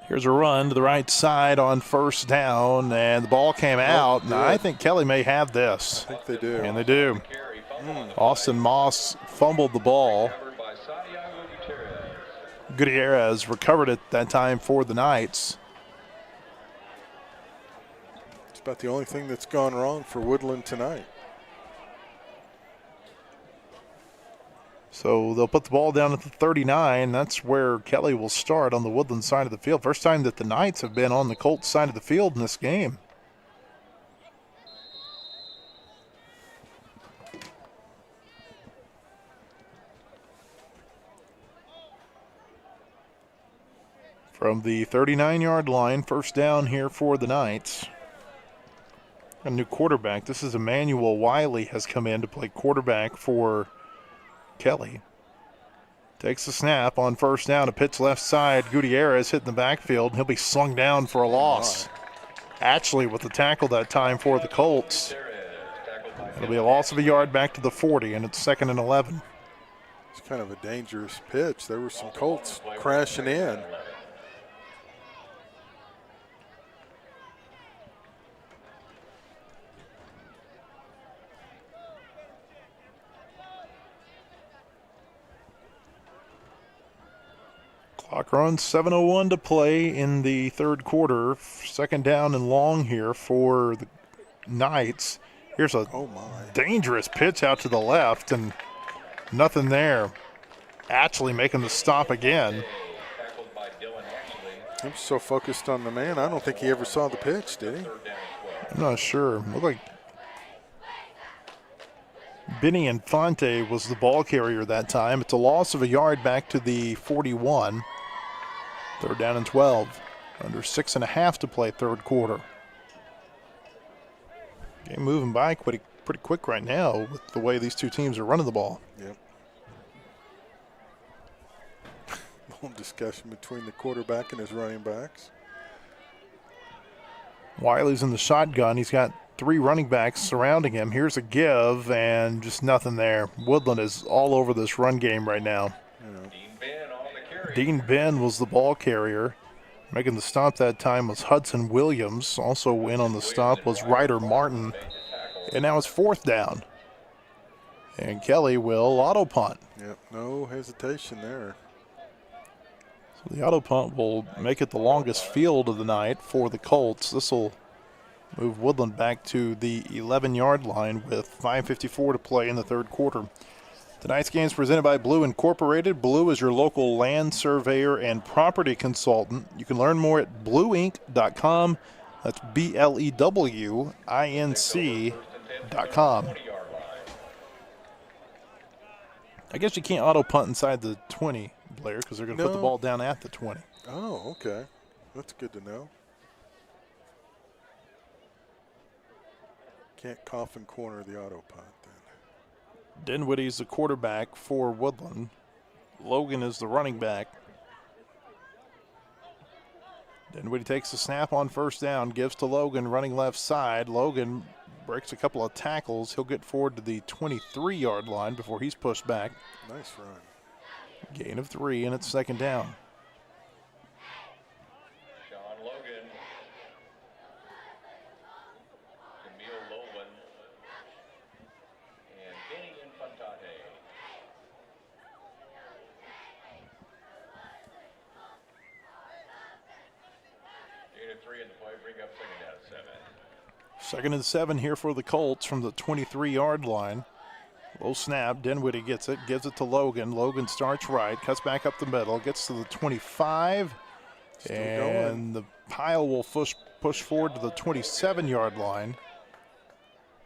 Here's a run to the right side on first down, and the ball came out. And I think Kelly may have this. I think they do. And they do. Austin Moss fumbled the ball. Gutierrez recovered it that time for the Knights. It's about the only thing that's gone wrong for Woodland tonight. So they'll put the ball down at the 39. That's where Kelly will start on the Woodland side of the field. First time that the Knights have been on the Colts side of the field in this game. From the 39-yard line, first down here for the Knights. A new quarterback. This is Emmanuel Wiley has come in to play quarterback for Kelly. Takes the snap on first down, a pitch left side. Gutierrez hitting the backfield. He'll be slung down for a loss. Ashley with the tackle that time for the Colts. It'll be a loss of a yard back to the 40, and it's 2nd and 11. It's kind of a dangerous pitch. There were some Colts crashing in. Clock runs, 7:01 to play in the third quarter. Second down and long here for the Knights. Here's a dangerous pitch out to the left, and nothing there. Ashley making the stop again. He was so focused on the man, I don't think he ever saw the pitch, did he? I'm not sure. Looked like Benny Infante was the ball carrier that time. It's a loss of a yard back to the 41. 3rd down and 12. Under 6.5 to play third quarter. Game moving by pretty quick right now with the way these two teams are running the ball. Yep. Little discussion between the quarterback and his running backs. Wiley's in the shotgun. He's got 3 running backs surrounding him. Here's a give, and just nothing there. Woodland is all over this run game right now. Dean Ben was the ball carrier. Making the stop that time was Hudson Williams. Also in on the stop was Ryder Martin. And now it's 4th down. And Kelly will auto punt. Yep, no hesitation there. So the auto punt will make it the longest field of the night for the Colts. This will move Woodland back to the 11-yard line with 5:54 to play in the third quarter. Tonight's game is presented by Blue Incorporated. Blue is your local land surveyor and property consultant. You can learn more at blueinc.com. That's BLEWINC.com. I guess you can't auto punt inside the 20, Blair, because they're going to put the ball down at the 20. Oh, okay. That's good to know. Can't coffin corner the auto punt then. Dinwiddie's the quarterback for Woodland. Logan is the running back. Dinwiddie takes the snap on first down, gives to Logan, running left side. Logan breaks a couple of tackles. He'll get forward to the 23-yard line before he's pushed back. Nice run. Gain of 3, and it's 2nd down. Second and 7 here for the Colts from the 23-yard line. Low snap. Dinwiddie gets it, gives it to Logan. Logan starts right, cuts back up the middle, gets to the 25. Still and going. the pile will push forward to the 27-yard line.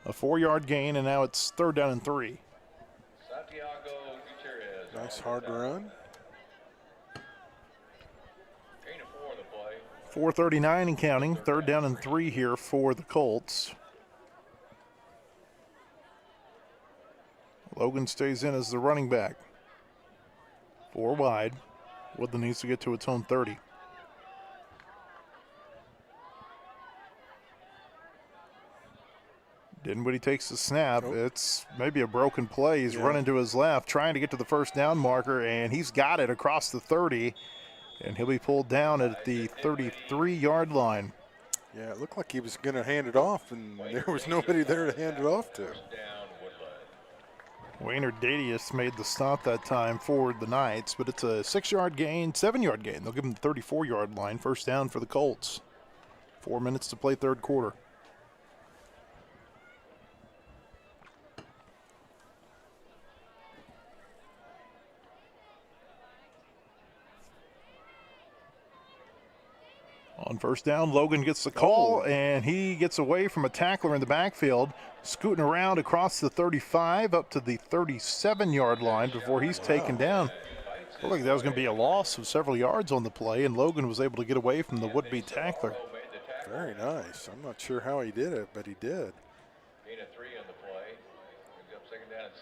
A 4-yard gain, and now it's 3rd down and 3. Nice hard run. 4:39 and counting. 3rd down and 3 here for the Colts. Logan stays in as the running back. 4 wide. Woodland needs to get to its own 30. Dinwiddie takes the snap. Nope. It's maybe a broken play. He's running to his left, trying to get to the first down marker, and he's got it across the 30. And he'll be pulled down at the 33-yard line. Yeah, it looked like he was going to hand it off, and there was nobody there to hand it off to. Wayner Dadius made the stop that time for the Knights, but it's a 6-yard gain, 7-yard gain. They'll give him the 34-yard line, first down for the Colts. 4 minutes to play third quarter. On first down, Logan gets the call, and he gets away from a tackler in the backfield, scooting around across the 35 up to the 37-yard line before he's taken down. Looked like that was going to be a loss of several yards on the play, and Logan was able to get away from the would-be tackler. Very nice. I'm not sure how he did it, but he did. Gain of 3 on the play. Brings up second down and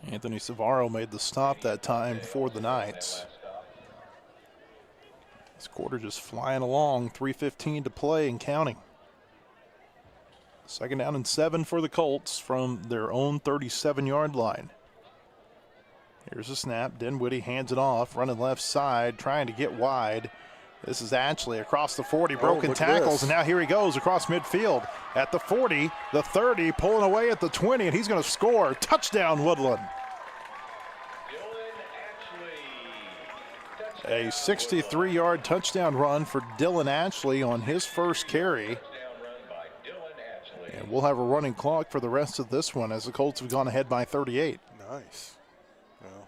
7. Anthony Savaro made the stop that time for the Knights. This quarter just flying along, 3:15 to play and counting. Second down and 7 for the Colts from their own 37-yard line. Here's a snap. Dinwiddie hands it off, running left side, trying to get wide. This is Ashley across the 40, broken tackles, and now here he goes across midfield at the 40, the 30, pulling away at the 20, and he's going to score. Touchdown, Woodland. A 63-yard touchdown run for Dylan Ashley on his first carry. And we'll have a running clock for the rest of this one as the Colts have gone ahead by 38. Nice. Well,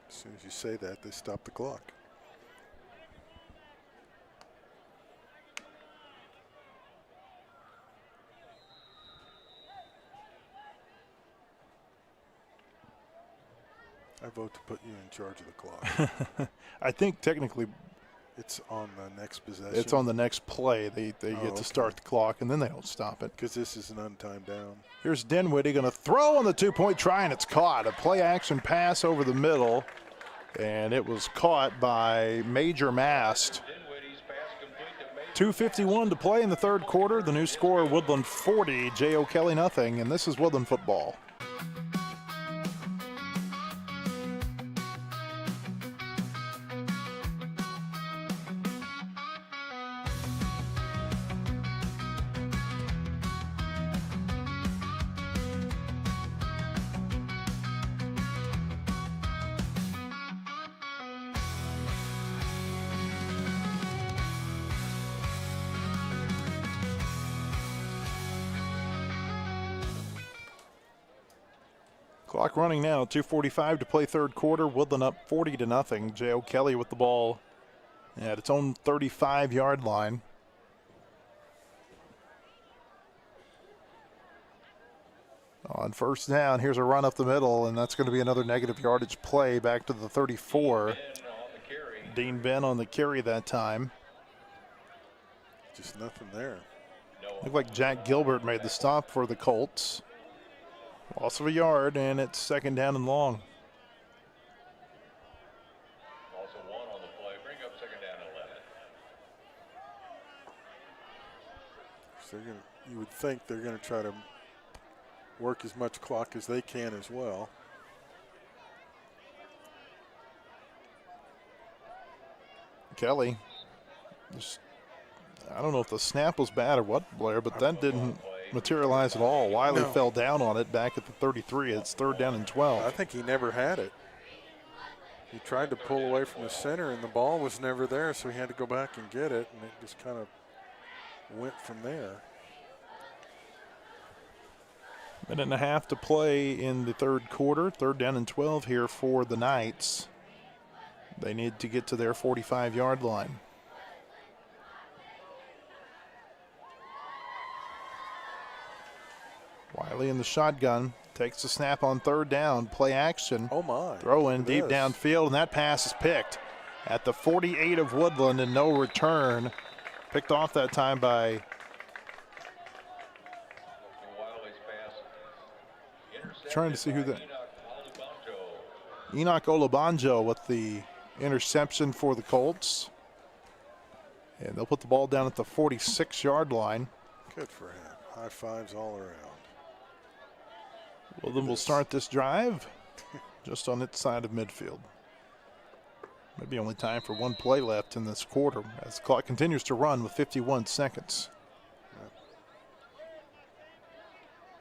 as soon as you say that, they stop the clock. I vote to put you in charge of the clock. I think technically it's on the next possession. It's on the next play. They get to start the clock, and then they don't stop it. Because this is an untimed down. Here's Dinwiddie going to throw on the 2-point try, and it's caught. A play-action pass over the middle, and it was caught by Major Mast. 2:51 to play in the third quarter. The new score, Woodland 40, J. O'Kelly nothing, and this is Woodland football. Clock running now, 2:45 to play third quarter. Woodland up 40-0. J. O'Kelly with the ball at its own 35-yard line. On first down, here's a run up the middle, and that's going to be another negative yardage play back to the 34. Dean Ben on the carry that time. Just nothing there. Looked like Jack Gilbert made the stop for the Colts. Loss of a yard, and it's second down and long. Also 1 on the play. Bring up second down and 11. So you would think they're going to try to work as much clock as they can as well. Kelly, I don't know if the snap was bad or what, Blair, but that didn't materialize at all. Wiley fell down on it back at the 33. It's third down and 12. I think he never had it. He tried to pull away from the center, and the ball was never there, so he had to go back and get it, and it just kind of went from there. Minute and a half to play in the third quarter. Third down and 12 here for the Knights. They need to get to their 45-yard line. Wiley in the shotgun, takes the snap on third down, play action. Oh my. Throw in deep downfield, and that pass is picked at the 48 of Woodland and no return. Picked off that time by trying to see who that. Enoch Olabanjo with the interception for the Colts. And they'll put the ball down at the 46-yard line. Good for him. High fives all around. Well, then we'll start this drive just on its side of midfield. Maybe only time for one play left in this quarter as the clock continues to run with 51 seconds. Yep.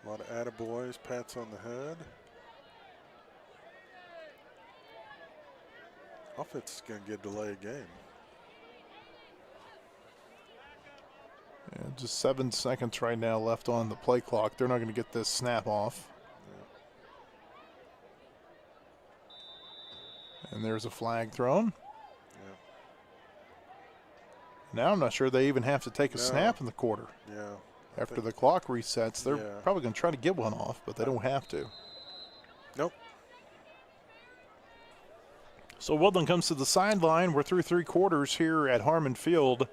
A lot of attaboys, pats on the head. Offense is going to get delay a game. And just 7 seconds right now left on the play clock. They're not going to get this snap off. Yeah. And there's a flag thrown. Yeah. Now I'm not sure they even have to take a snap in the quarter. Yeah. After the clock resets, they're probably going to try to get one off, but they don't have to. Nope. So Woodland comes to the sideline. We're through 3 quarters here at Harmon Field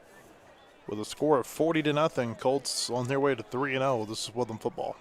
with a score of 40-0. Colts on their way to 3-0. This is Woodland football.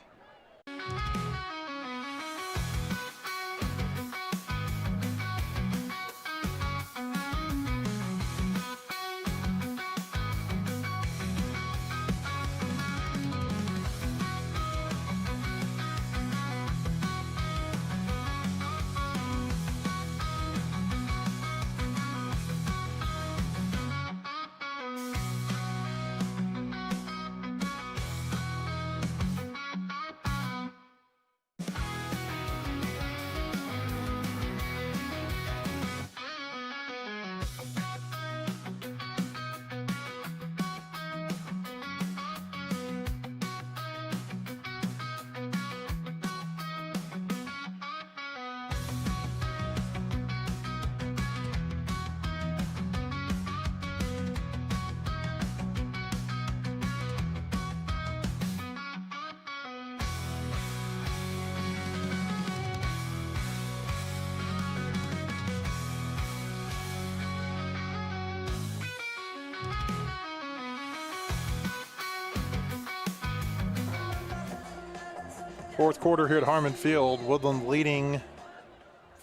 Fourth quarter here at Harmon Field. Woodland leading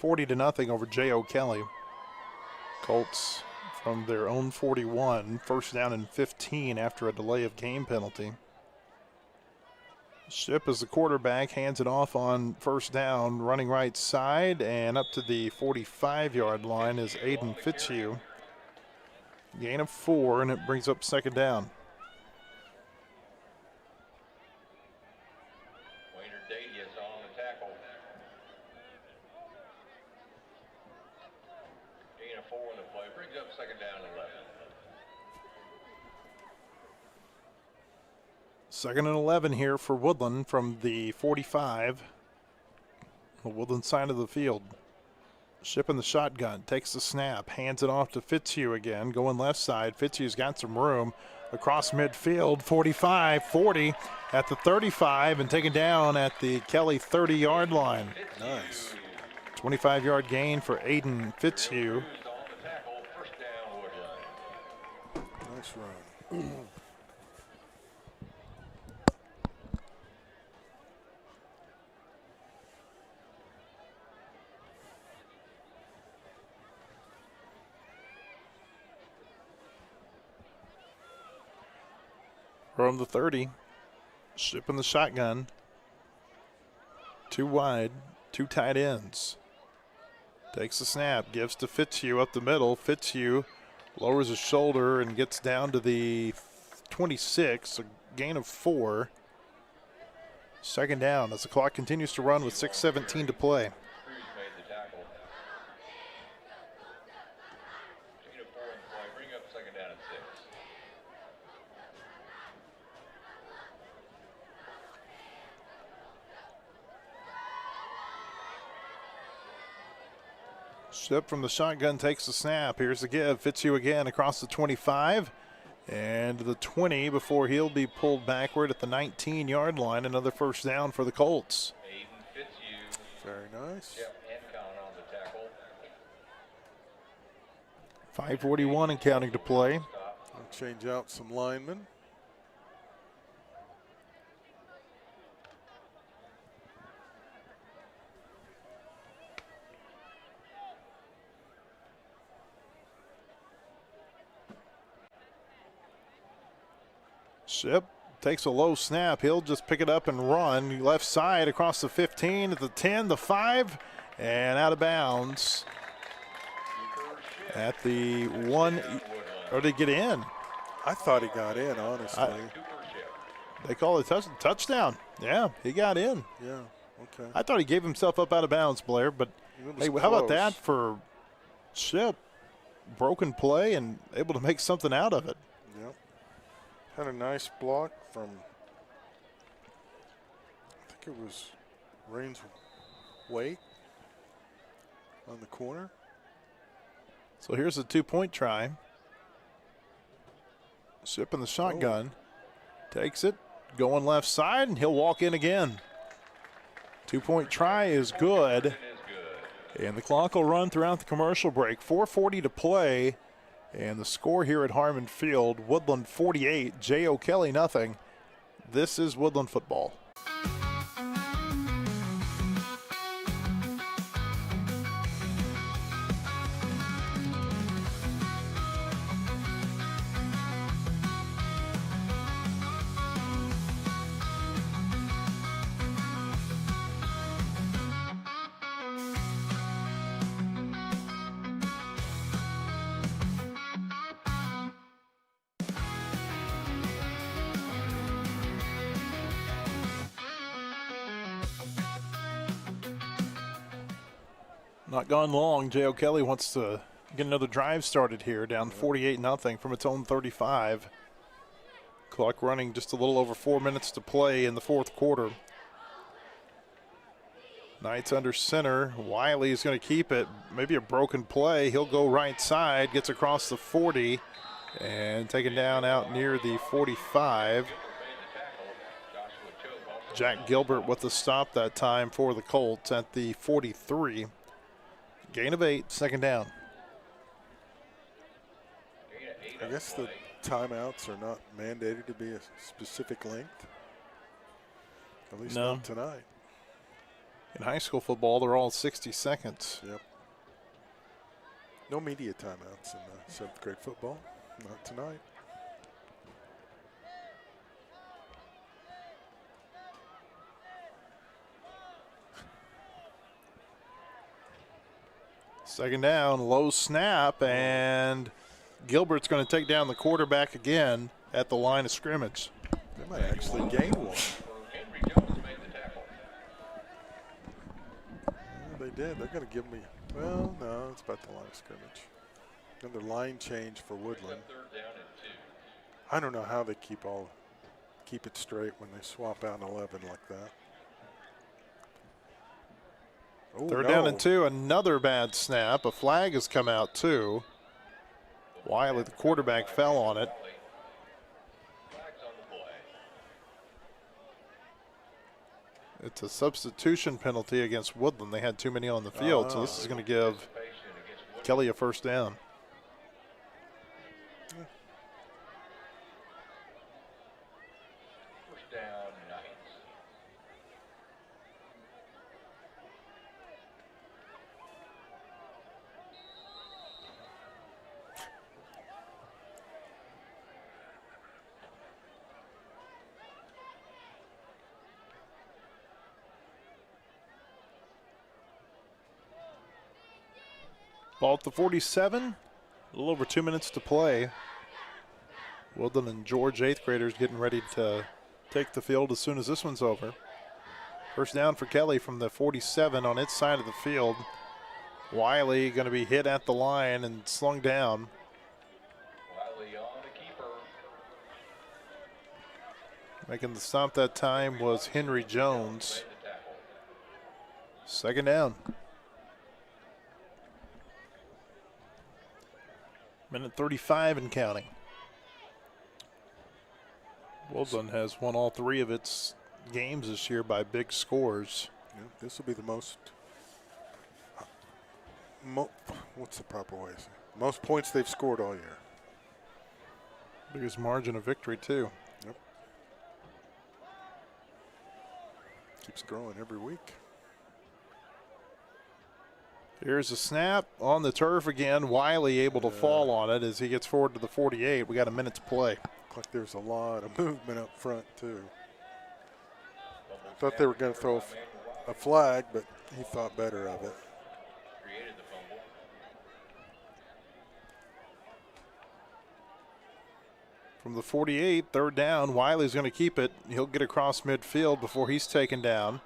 40-0 over J.O. Kelly. Colts from their own 41, first down and 15 after a delay of game penalty. Ship is the quarterback, hands it off on first down, running right side, and up to the 45-yard line is Aiden Fitzhugh. Gain of 4, and it brings up second down. Second and 11 here for Woodland from the 45. The Woodland side of the field. Ship in the shotgun, takes the snap, hands it off to Fitzhugh again, going left side. Fitzhugh's got some room across midfield, 45, 40 at the 35, and taken down at the Kelly 30-yard line. Nice. 25-yard gain for Aiden Fitzhugh. Nice run. From the 30, Ship in the shotgun. 2 wide, 2 tight ends. Takes the snap, gives to Fitzhugh up the middle. Fitzhugh lowers his shoulder and gets down to the 26, a gain of 4. Second down as the clock continues to run with 6:17 to play. Ship from the shotgun takes the snap. Here's the give. Fitzhugh again across the 25 and the 20 before he'll be pulled backward at the 19-yard line. Another first down for the Colts. Very nice. Yep, and count on the tackle. 5:41 and counting to play. I'll change out some linemen. Ship takes a low snap. He'll just pick it up and run. Left side across the 15, at the 10, the 5, and out of bounds at the 1. Or did he get in? I thought he got in, honestly. They call it a touchdown. Yeah, he got in. Yeah, okay. I thought he gave himself up out of bounds, Blair, but was hey, how about close. that for Ship? Broken play and able to make something out of it. Yep. Had a nice block from, I think it was Rains Waite on the corner. So here's a 2-point try. Ship in the shotgun. Takes it, going left side, and he'll walk in again. 2-point try is good. And the clock will run throughout the commercial break. 4:40 to play. And the score here at Harmon Field, Woodland 48, J.O. Kelly nothing. This is Woodland football. Not gone long. J.O. Kelly wants to get another drive started here, down 48-0 from its own 35. Clock running just a little over 4 minutes to play in the fourth quarter. Knights under center. Wiley is going to keep it. Maybe a broken play. He'll go right side, gets across the 40, and taken down out near the 45. Jack Gilbert with the stop that time for the Colts at the 43. Gain of 8, second down. I guess the timeouts are not mandated to be a specific length. At least No. not tonight. In high school football, they're all 60 seconds. Yep. No media timeouts in 7th grade football. Not tonight. Second down, low snap, and Gilbert's going to take down the quarterback again at the line of scrimmage. They might actually gain one. Yeah, they did. They're going to give me, well, no, it's about the line of scrimmage. Another line change for Woodland. I don't know how they keep it straight when they swap out an 11 like that. Oh, Third no. down and 2, another bad snap. A flag has come out too. Wiley, the quarterback, fell on it. It's a substitution penalty against Woodland. They had too many on the field, so this is going to give Kelly a first down. First down, Knights. Ball at the 47, a little over 2 minutes to play. Woodland and George 8th graders getting ready to take the field as soon as this one's over. First down for Kelly from the 47 on its side of the field. Wiley going to be hit at the line and slung down. Wiley on the keeper. Making the stop that time was Henry Jones. Second down. Minute 35 and counting. Woodland has won all 3 of its games this year by big scores. Yeah, this will be the most, what's the proper way to say it? Most points they've scored all year. Biggest margin of victory too. Yep. Keeps growing every week. Here's a snap on the turf again. Wiley able to fall on it as he gets forward to the 48. We got a minute to play. Looked like there was a lot of movement up front, too. Thought they were going to throw a flag, but he thought better of it. Created the fumble. From the 48, 3rd down. Wiley's going to keep it. He'll get across midfield before he's taken down.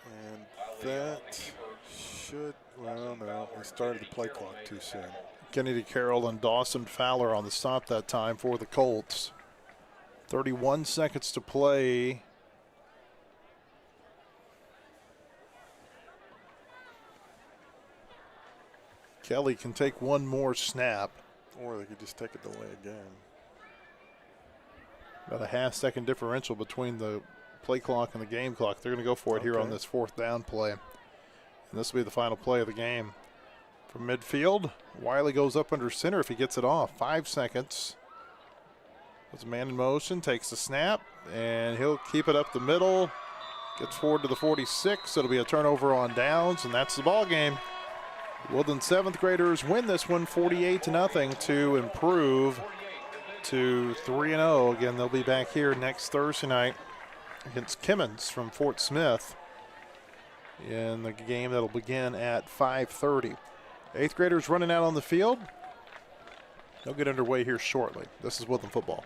And that should, well, no, they started the play clock too soon. Kennedy Carroll and Dawson Fowler on the stop that time for the Colts. 31 seconds to play. Kelly can take one more snap. Or they could just take a delay again. About a half-second differential between the play clock and the game clock. They're going to go for it here on this 4th down play. And this will be the final play of the game. From midfield, Wiley goes up under center if he gets it off. 5 seconds. Puts a man in motion, takes the snap, and he'll keep it up the middle. Gets forward to the 46. It'll be a turnover on downs, and that's the ball game. Woodland 7th graders win this one 48-0 to improve to 3-0. Again, they'll be back here next Thursday night against Kimmons from Fort Smith in the game that'll begin at 5:30. 8th graders running out on the field. They'll get underway here shortly. This is Woodland Football.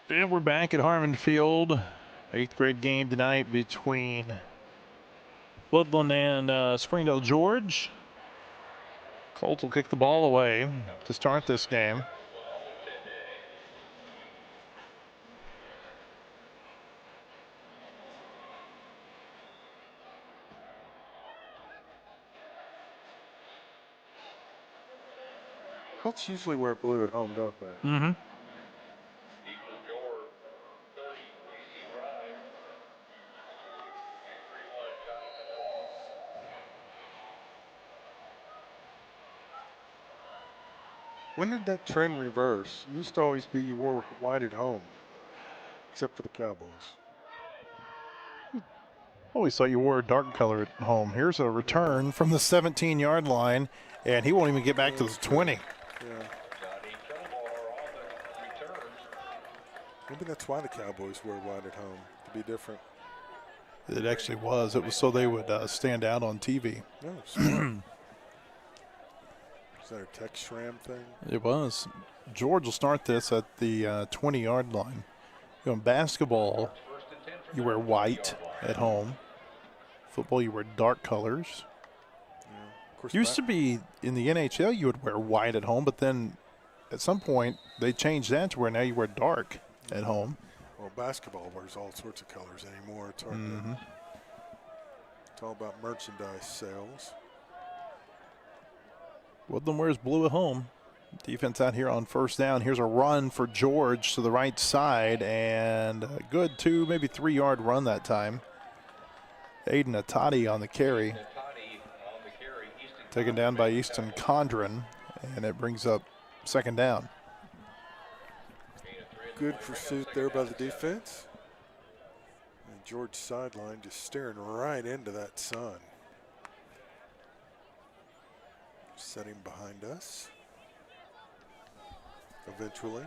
And we're back at Harmon Field. 8th grade game tonight between Woodland and Springdale George. Colts will kick the ball away to start this game. Colts usually wear blue at home, don't they? Mm-hmm. When did that trend reverse? It used to always be you wore white at home, except for the Cowboys. Always thought you wore a dark color at home. Here's a return from the 17-yard line, and he won't even get back to the 20. Yeah. Maybe that's why the Cowboys wear white at home, to be different. It actually was. It was so they would stand out on TV. No, smart. Is that a Tex Schramm thing? It was. George will start this at the 20-yard line. In basketball, you wear white at home. Football, you wear dark colors. Yeah. Of course, Used to be in the NHL, you would wear white at home, but then at some point they changed that to where now you wear dark at home. Well, basketball wears all sorts of colors anymore. It's hard to, it's all about merchandise sales. Woodland wears blue at home. Defense out here on first down. Here's a run for George to the right side, and a good 2, maybe 3-yard run that time. Aiden Atati on the carry. Taken down by Easton Condren, and it brings up second down. Good pursuit there by the defense. And George sideline just staring right into that sun. Setting behind us. Eventually.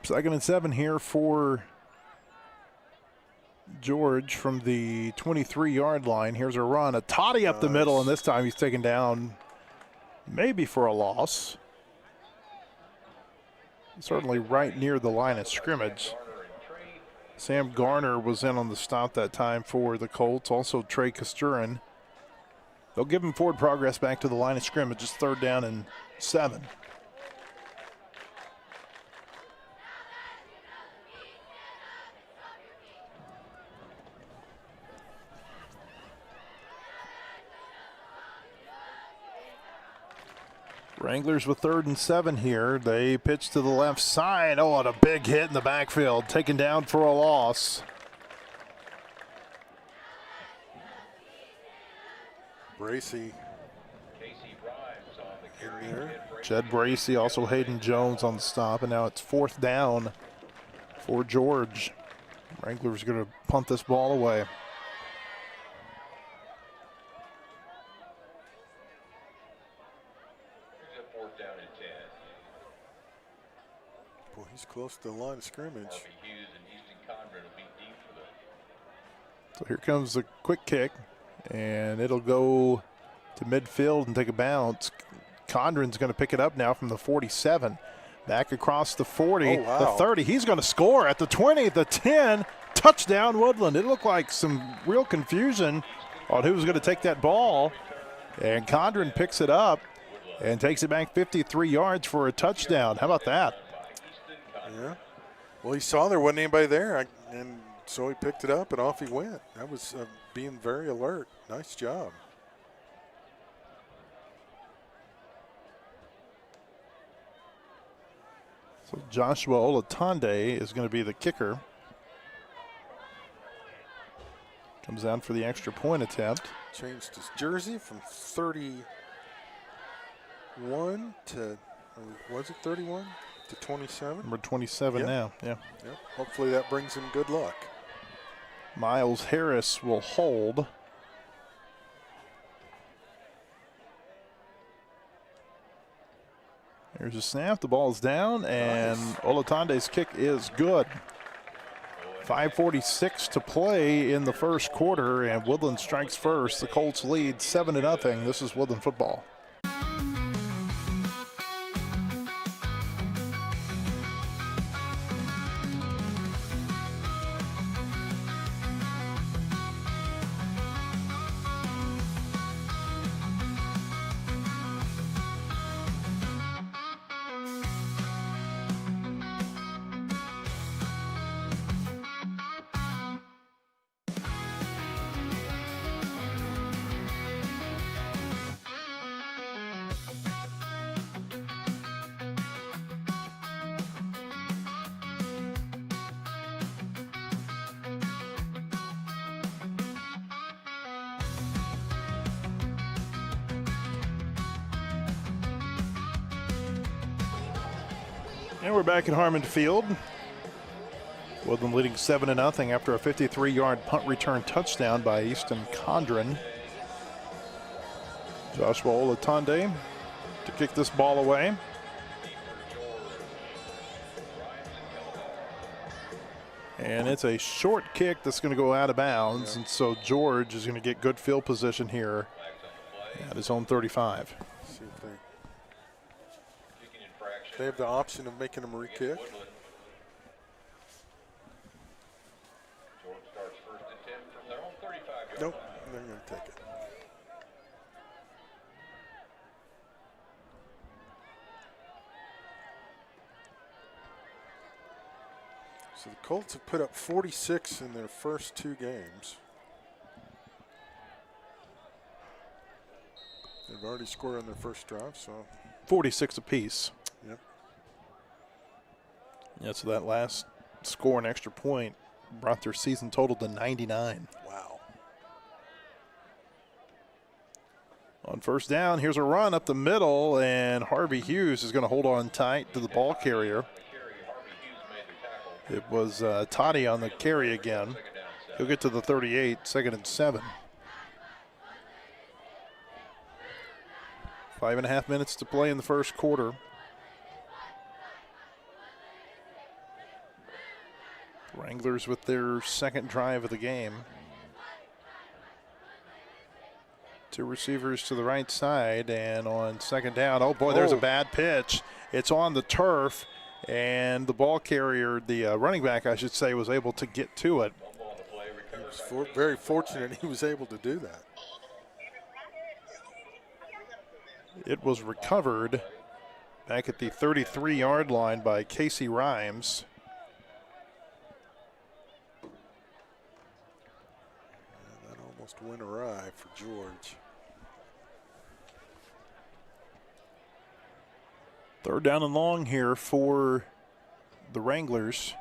2nd and 7 here for George from the 23-yard line. Here's a run. Atati up the middle, and this time he's taken down maybe for a loss. Certainly right near the line of scrimmage. Sam Garner was in on the stop that time for the Colts. Also Trey Costurin. They'll give him forward progress back to the line of scrimmage. It's 3rd down and 7. Wranglers with 3rd and 7 here. They pitch to the left side. Oh, and a big hit in the backfield. Taken down for a loss. Bracy in there. Jed Bracy, also Hayden Jones on the stop, and now it's 4th down for George. Wranglers going to punt this ball away. Boy, he's close to the line of scrimmage. So here comes the quick kick, and it'll go to midfield and take a bounce. Condren's going to pick it up now from the 47. Back across the 40, the 30. He's going to score at the 20, the 10. Touchdown, Woodland. It looked like some real confusion on who was going to take that ball. And Condren picks it up and takes it back 53 yards for a touchdown. How about that? Yeah. Well, he saw there wasn't anybody there, and so he picked it up and off he went. That was being very alert. Nice job. So Joshua Olatunde is going to be the kicker. Comes down for the extra point attempt. Changed his jersey from 31 to, was it 31 to 27? Number 27 now, yeah. Yep. Hopefully that brings him good luck. Miles Harris will hold. There's a snap, the ball's down, and nice. Olatunde's kick is good. 5:46 to play in the first quarter, and Woodland strikes first. The Colts lead 7-0. This is Woodland Football. And we're back at Harmon Field. Woodland leading 7-0 after a 53-yard punt return touchdown by Easton Condren. Joshua Olatunde to kick this ball away. And it's a short kick that's going to go out of bounds. And so George is going to get good field position here at his own 35. See if they have the option of making him re-kick. Nope, they're going to take it. So the Colts have put up 46 in their first 2 games. They've already scored on their first drive, so 46 apiece. yep. Yeah, so that last score and extra point brought their season total to 99. Wow. On first down, here's a run up the middle, and Harvey Hughes is going to hold on tight to the ball carrier. It was Toddy on the carry again. He'll get to the 38, 2nd and 7. 5.5 minutes to play in the first quarter. Wranglers with their second drive of the game. 2 receivers to the right side, and on second down, oh boy, there's a bad pitch. It's on the turf, and the ball carrier, the running back, I should say, was able to get to it. He was very fortunate he was able to do that. It was recovered back at the 33-yard line by Casey Rhymes. Yeah, that almost went awry for George. 3rd down and long here for the Wranglers.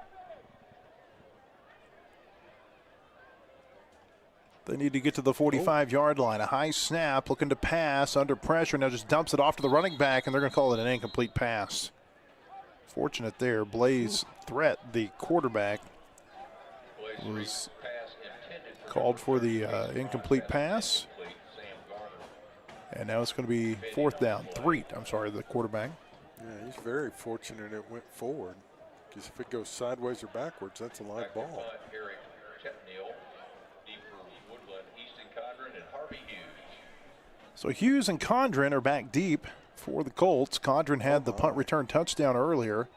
They need to get to the 45-yard line. A high snap, looking to pass, under pressure. Now just dumps it off to the running back, and they're going to call it an incomplete pass. Fortunate there. Blaze Threat, the quarterback, was called for the incomplete pass. And now it's going to be 4th down. The quarterback. Yeah, he's very fortunate it went forward, because if it goes sideways or backwards, that's a live ball. So Hughes and Condren are back deep for the Colts. Condren had the punt return touchdown earlier.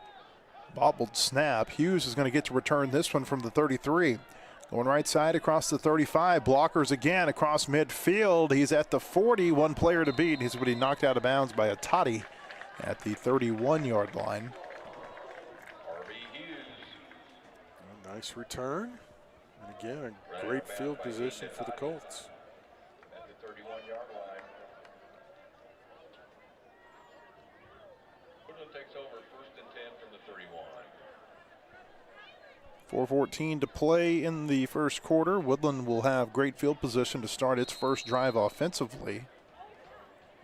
Bobbled snap. Hughes is going to get to return this one from the 33. Going right side across the 35. Blockers again across midfield. He's at the 40. One player to beat. He's going to be knocked out of bounds by a Toddy at the 31-yard line. A nice return. And again, a great field position for the Colts. At the 31-yard line. Woodland takes over 1st and 10 from the 31. 4:14 to play in the first quarter. Woodland will have great field position to start its first drive offensively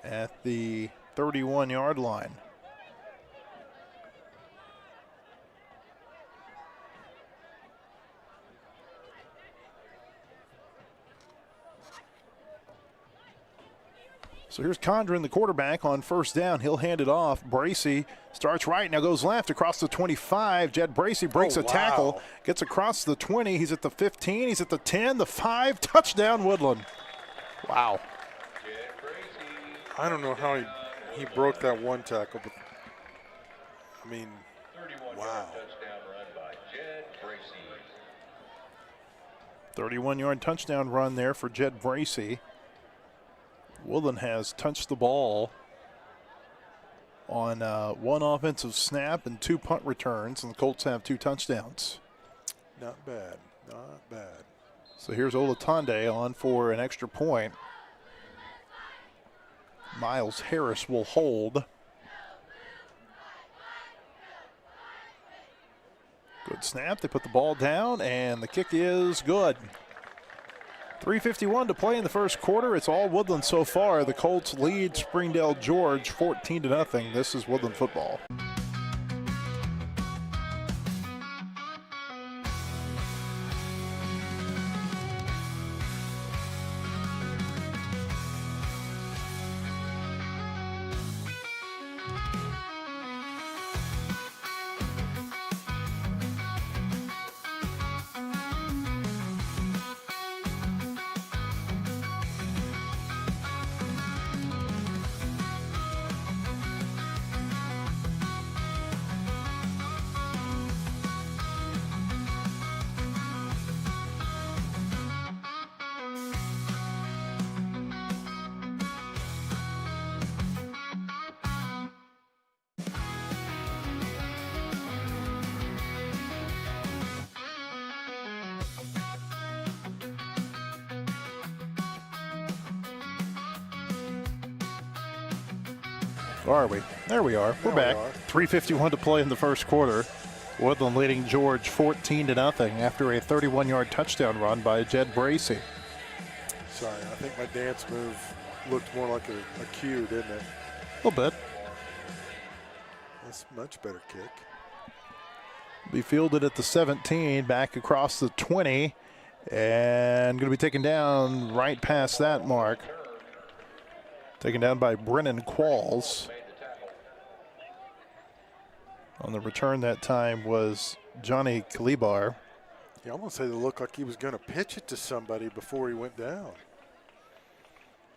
at the 31-yard line. So here's Condren, the quarterback, on first down. He'll hand it off. Bracey starts right, now goes left across the 25. Jed Bracey breaks a tackle, gets across the 20. He's at the 15, he's at the 10, the 5. Touchdown, Woodland. Wow. I don't know how he broke that one tackle, but I mean, wow. 31-yard touchdown run there for Jed Bracey. Woodland has touched the ball on 1 offensive snap and 2 punt returns, and the Colts have 2 touchdowns. Not bad, not bad. So here's Olatunde on for an extra point. Miles Harris will hold. Good snap. They put the ball down, and the kick is good. 3:51 to play in the first quarter. It's all Woodland so far. The Colts lead Springdale George 14-0. This is Woodland football. Or are we? There we are. We're There back. we are. 3:51 to play in the first quarter. Woodland leading George 14-0 after a 31-yard touchdown run by Jed Bracey. Sorry, I think my dance move looked more like a cue, didn't it? A little bit. That's a much better kick. Be fielded at the 17, back across the 20, and going to be taken down right past that mark. Taken down by Brennan Qualls. On the return that time was Johnny Kalibar. He almost had to look like he was going to pitch it to somebody before he went down.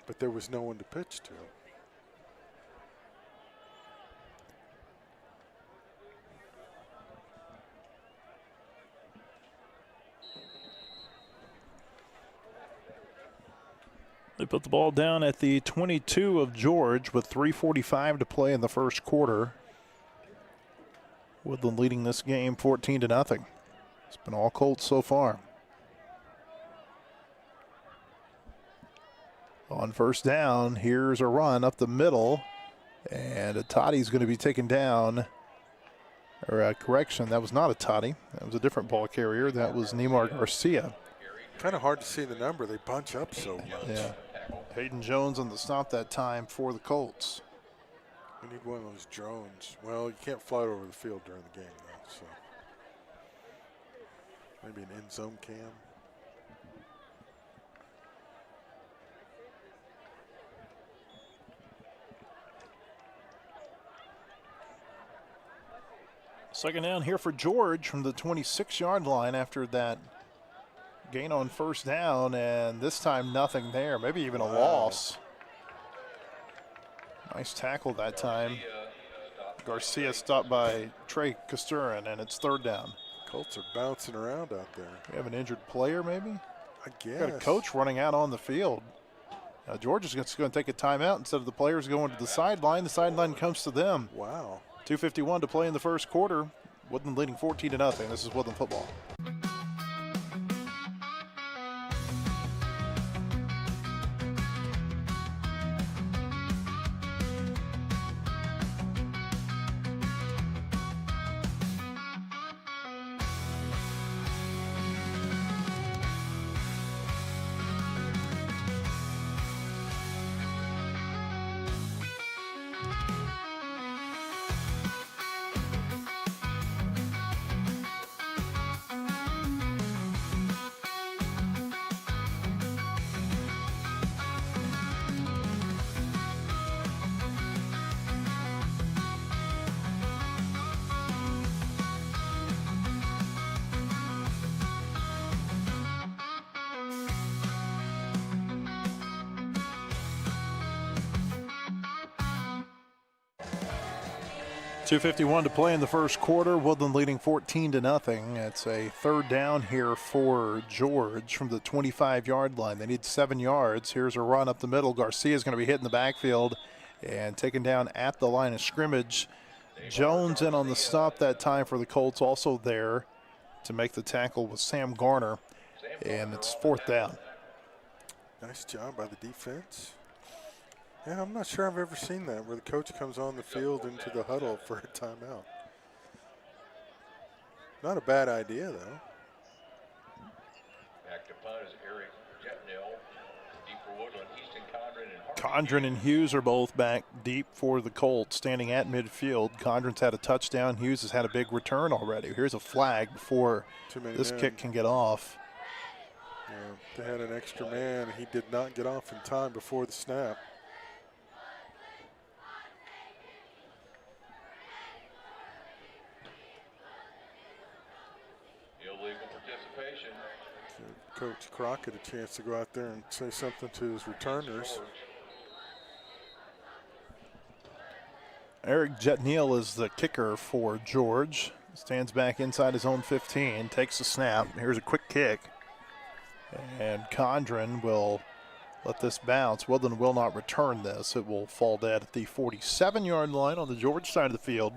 But there was no one to pitch to. They put the ball down at the 22 of George with 3:45 to play in the first quarter. Woodland leading this game 14-0. It's been all Colts so far. On first down, here's a run up the middle, and a Toddy's going to be taken down. Or a correction, that was not a Toddy. That was a different ball carrier. That was Neymar Garcia. Kind of hard to see the number. They bunch up so much. Yeah. Hayden Jones on the stop that time for the Colts. We need one of those drones. Well, you can't fly it over the field during the game, though. So maybe an end zone cam. Second down here for George from the 26-yard line after that gain on first down, and this time nothing there, maybe even a loss. Nice tackle that time. Garcia stopped by Trey Costurin, and it's third down. Colts are bouncing around out there. We have an injured player, maybe? I guess. Got a coach running out on the field. George is just going to take a timeout instead of the players going to the sideline. The sideline comes to them. Wow. 2:51 to play in the first quarter. Woodland leading 14-0. This is Woodland football. .251 to play in the first quarter. Woodland leading 14-0. It's a third down here for George from the 25-yard line. They need 7 yards. Here's a run up the middle. Garcia is going to be hit in the backfield and taken down at the line of scrimmage. Jones in on the stop that time for the Colts. Also there to make the tackle was Sam Garner, and it's fourth down. Nice job by the defense. Yeah, I'm not sure I've ever seen that, where the coach comes on the field into the huddle for a timeout. Not a bad idea, though. Back to punt is Eric Jetnell. Deep for Woodland, Easton Condren and Condren and Hughes are both back deep for the Colts, standing at midfield. Condren's had a touchdown. Hughes has had a big return already. Here's a flag before this kick can get off. Yeah, they had an extra man. He did not get off in time before the snap. illegal participation. Give Coach Crockett a chance to go out there and say something to his returners. Eric Jetneal is the kicker for George. Stands back inside his own 15, takes the snap. Here's a quick kick. And Condren will let this bounce. Woodland will not return this. It will fall dead at the 47-yard line on the George side of the field.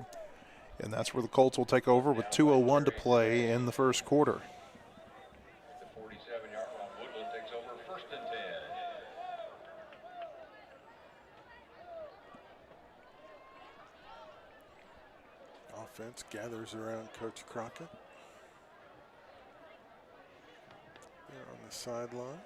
And that's where the Colts will take over with 2:01 to play in the first quarter. The 47-yard line, Woodland takes over first and 10. Offense gathers around Coach Crockett. There on the sideline.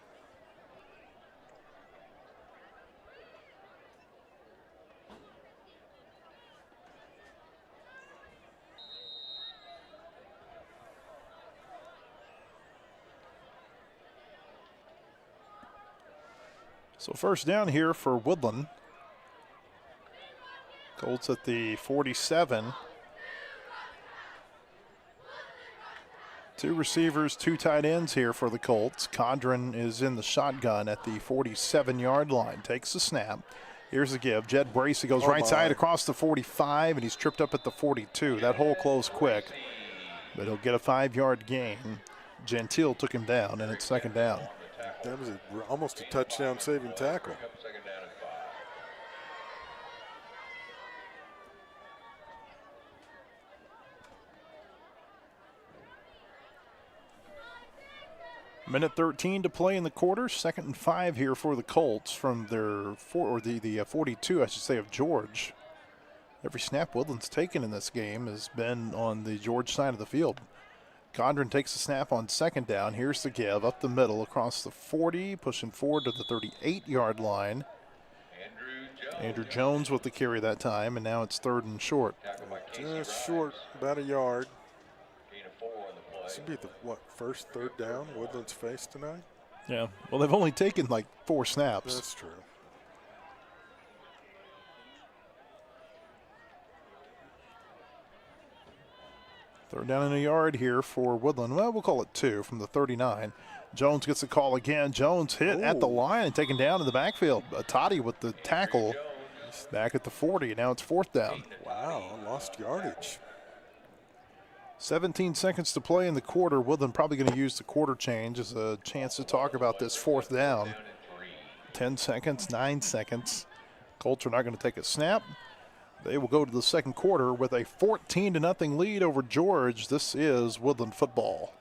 So first down here for Woodland. Colts at the 47. 2 receivers, 2 tight ends here for the Colts. Condren is in the shotgun at the 47-yard line. Takes the snap. Here's the give. Jed Bracey goes right side across the 45, and he's tripped up at the 42. That hole closed quick, but he'll get a 5-yard gain. Gentile took him down, and it's second down. That was almost a touchdown saving tackle. Second down and 5. Minute 13 to play in the quarter. 2nd and 5 here for the Colts from their 42, I should say, of George. Every snap Woodland's taken in this game has been on the George side of the field. Condren takes the snap on 2nd down. Here's the give up the middle across the 40, pushing forward to the 38-yard line. Andrew Jones with the carry that time, and now it's 3rd and short. Just short, about a yard. This would be the, first 3rd down Woodland's faced tonight? Yeah, well, they've only taken like 4 snaps. That's true. Third down and a yard here for Woodland. Well, we'll call it 2 from the 39. Jones gets the call again. Jones hit at the line and taken down in the backfield. Toddy with the tackle back at the 40. Now it's 4th down. Wow, lost yardage. 17 seconds to play in the quarter. Woodland probably going to use the quarter change as a chance to talk about this 4th down. 10 seconds, 9 seconds. Colts are not going to take a snap. They will go to the second quarter with a 14-0 lead over George. This is Woodland football.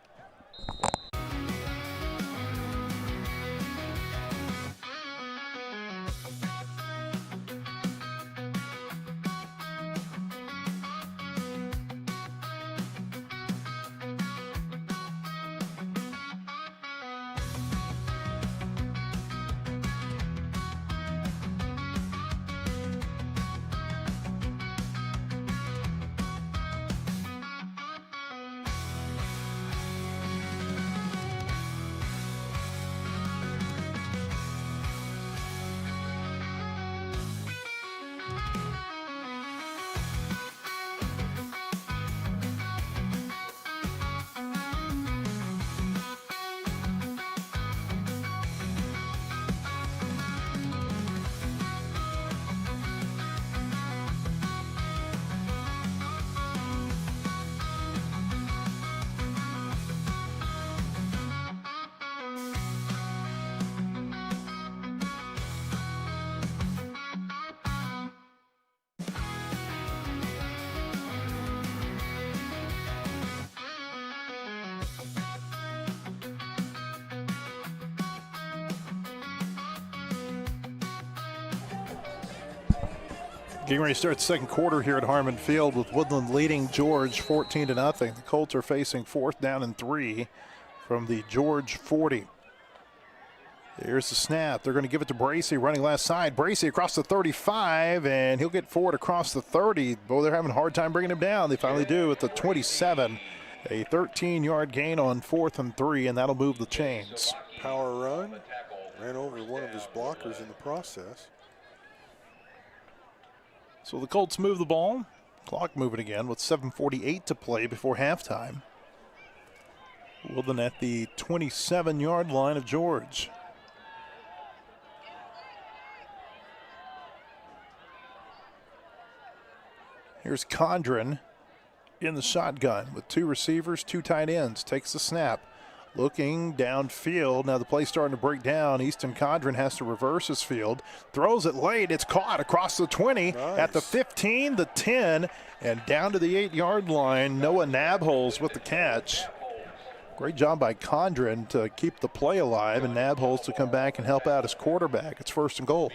Getting ready to start the second quarter here at Harmon Field with Woodland leading George 14-0. The Colts are facing 4th down and 3 from the George 40. Here's the snap. They're going to give it to Bracey running left side. Bracey across the 35, and he'll get forward across the 30. Boy, they're having a hard time bringing him down. They finally do at the 27. A 13-yard gain on 4th and 3, and that'll move the chains. Power run. Ran over one of his blockers in the process. So the Colts move the ball. Clock moving again with 7:48 to play before halftime. Woodland at the 27-yard line of George. Here's Condren in the shotgun with 2 receivers, 2 tight ends. Takes the snap. Looking downfield. Now the play's starting to break down. Easton Condren has to reverse his field. Throws it late. It's caught across the 20, at the 15, the 10, and down to the 8-yard line. Noah Nabholz with the catch. Great job by Condren to keep the play alive, and Nabholz to come back and help out his quarterback. It's 1st and goal.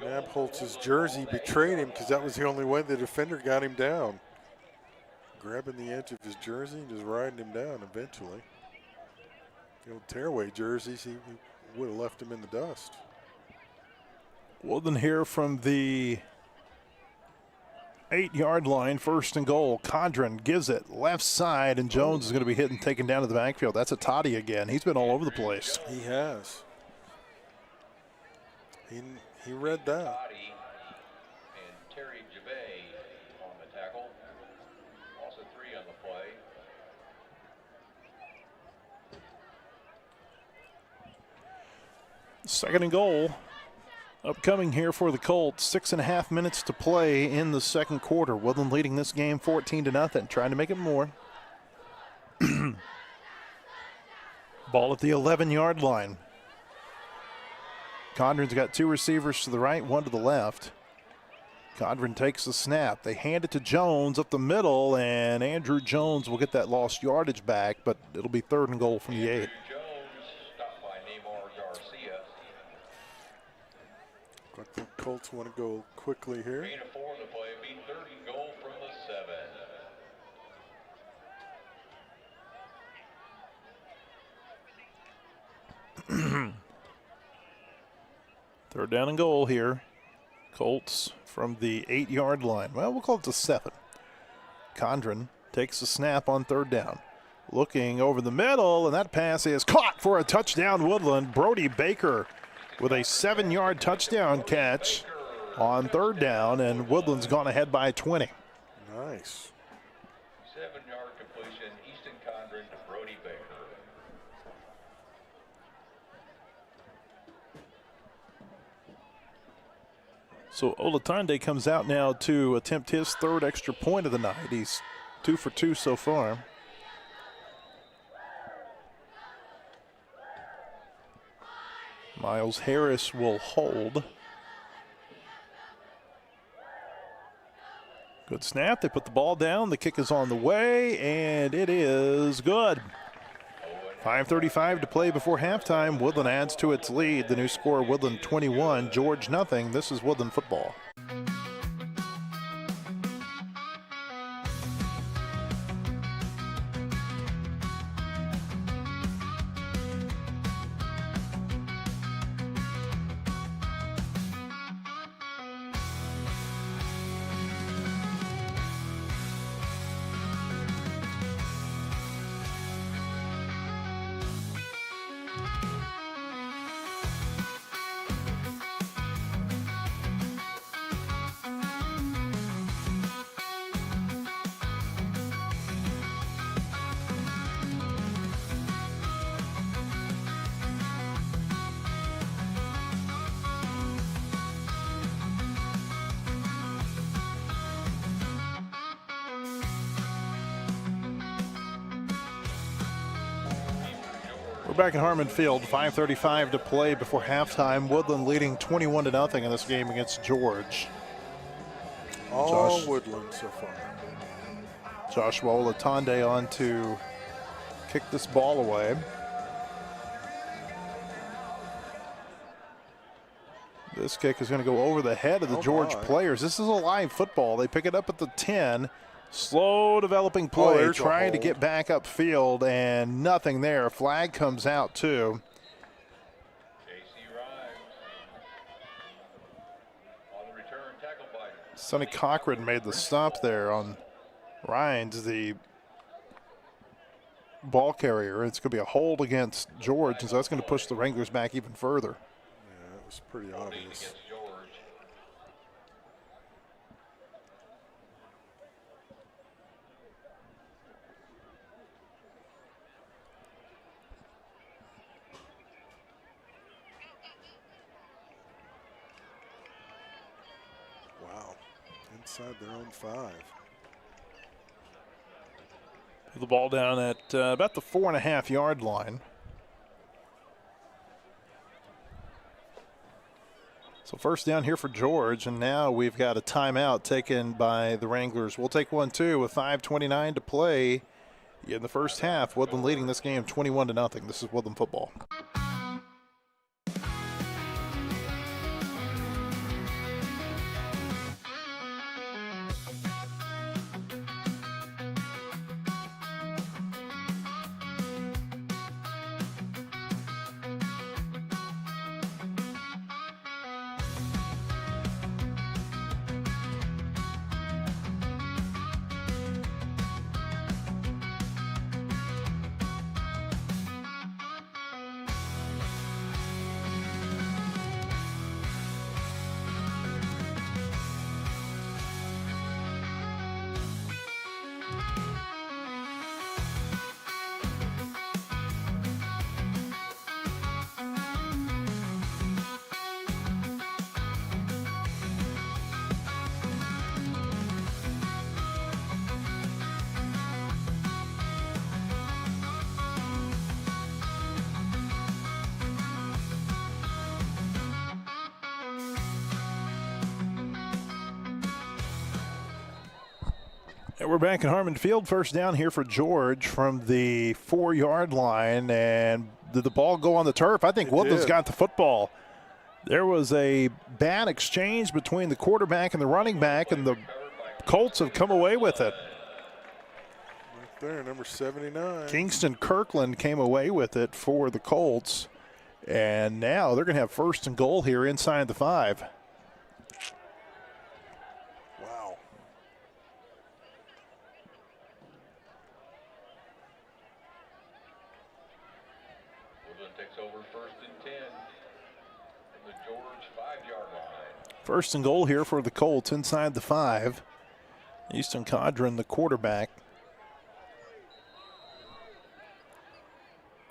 Nabholz's jersey betrayed him because that was the only way the defender got him down. grabbing the edge of his jersey and just riding him down eventually. The old tearaway jerseys, he would have left him in the dust. Woodland here from the 8-yard line, 1st and goal. Condren gives it left side, and Jones is going to be hit and taken down to the backfield. That's a Toddy again. He's been all over the place. He has. He read that. Toddy and Terry Jabay on the tackle. Also 3 on the play. Second and goal upcoming here for the Colts. 6.5 minutes to play in the second quarter. Woodland leading this game 14-0, trying to make it more. Ball at the 11-yard line. Condren's got 2 receivers to the right, 1 to the left. Condren takes the snap. They hand it to Jones up the middle, and Andrew Jones will get that lost yardage back, but it'll be 3rd and goal from the 8. Jones stopped by Neymar Garcia. But the Colts want to go quickly here. 3 and 4 on the play. Be 3rd and goal from the 7. 3rd down and goal here. Colts from the 8-yard line. Well, we'll call it the 7. Condren takes the snap on 3rd down. Looking over the middle, and that pass is caught for a touchdown, Woodland. Brody Baker with a 7-yard touchdown catch on 3rd down, and Woodland's gone ahead by 20. Nice. 7-yard completion. Easton Condren to Brody Baker. So Olatande comes out now to attempt his 3rd extra point of the night. He's 2 for 2 so far. Miles Harris will hold. Good snap. They put the ball down. The kick is on the way, and it is good. 5:35 to play before halftime. Woodland adds to its lead. The new score, Woodland 21, George nothing. This is Woodland football. Back at Harmon Field, 5:35 to play before halftime. Woodland leading 21-0 in this game against George. All Woodland so far. Joshua Olatande on to kick this ball away. This kick is going to go over the head of the George players. This is a live football. They pick it up at the 10. Slow developing play, trying to get back upfield, and nothing there. A flag comes out too. On the return, tackle by Sonny Cochran made the stop there on Rhines, the ball carrier. It's going to be a hold against George, and so that's going to push the Wranglers back even further. Yeah, it was pretty obvious. Inside their own 5. The ball down at about the 4.5-yard line. So first down here for George, and now we've got a timeout taken by the Wranglers. We'll take one too with 5:29 to play in the first half. Woodland leading this game 21-0. This is Woodland football. And we're back at Harmon Field. First down here for George from the 4-yard line. And did the ball go on the turf? I think Woodland's got the football. There was a bad exchange between the quarterback and the running back, and the Colts have come away with it. Right there, number 79. Kingston Kirkland came away with it for the Colts. And now they're going to have first and goal here inside the 5. Wow. Woodland takes over first and 10 from the George 5-yard line. First and goal here for the Colts inside the 5. Easton Codron, the quarterback.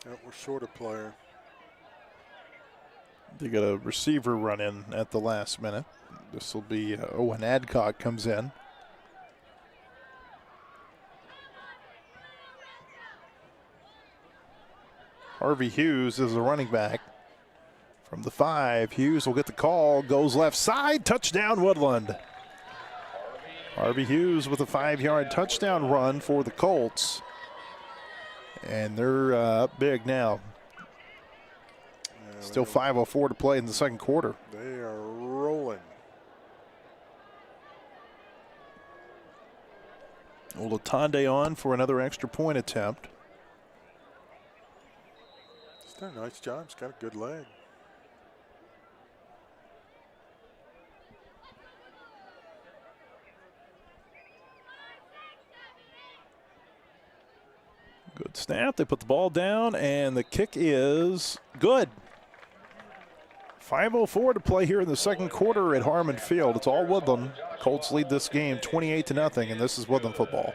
Yep, we're short a player. They got a receiver run in at the last minute. This will be Owen Adcock comes in. Harvey Hughes is the running back. From the 5, Hughes will get the call, goes left side, touchdown Woodland. Harvey Hughes with a 5-yard touchdown run for the Colts. And they're up big now. Still 5:04 to play in the second quarter. They are rolling. Olatande on for another extra point attempt. He's done a nice job. He's got a good leg. Good snap. They put the ball down, and the kick is good. 5:04 to play here in the second quarter at Harmon Field. It's all Woodland. Colts lead this game 28-0, and this is Woodland football.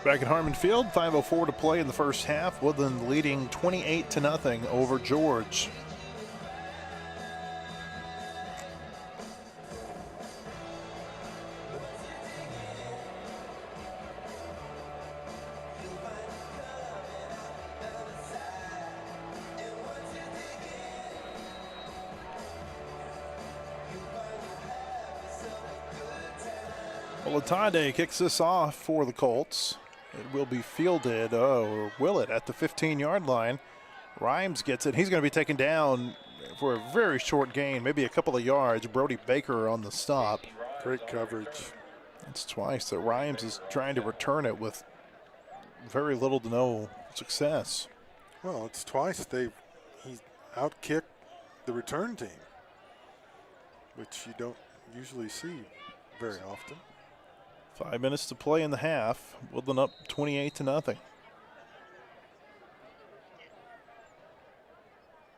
Back at Harmon Field, 5:04 to play in the first half. Woodland leading 28-0 over George. Olatande kicks this off for the Colts. It will be fielded, or will it, at the 15-yard line. Rhymes gets it. He's going to be taken down for a very short gain, maybe a couple of yards. Brody Baker on the stop. Great coverage. It's twice that Rhymes is trying to return it with very little to no success. Well, it's twice he outkicked the return team, which you don't usually see very often. 5 minutes to play in the half. Woodland up 28-0.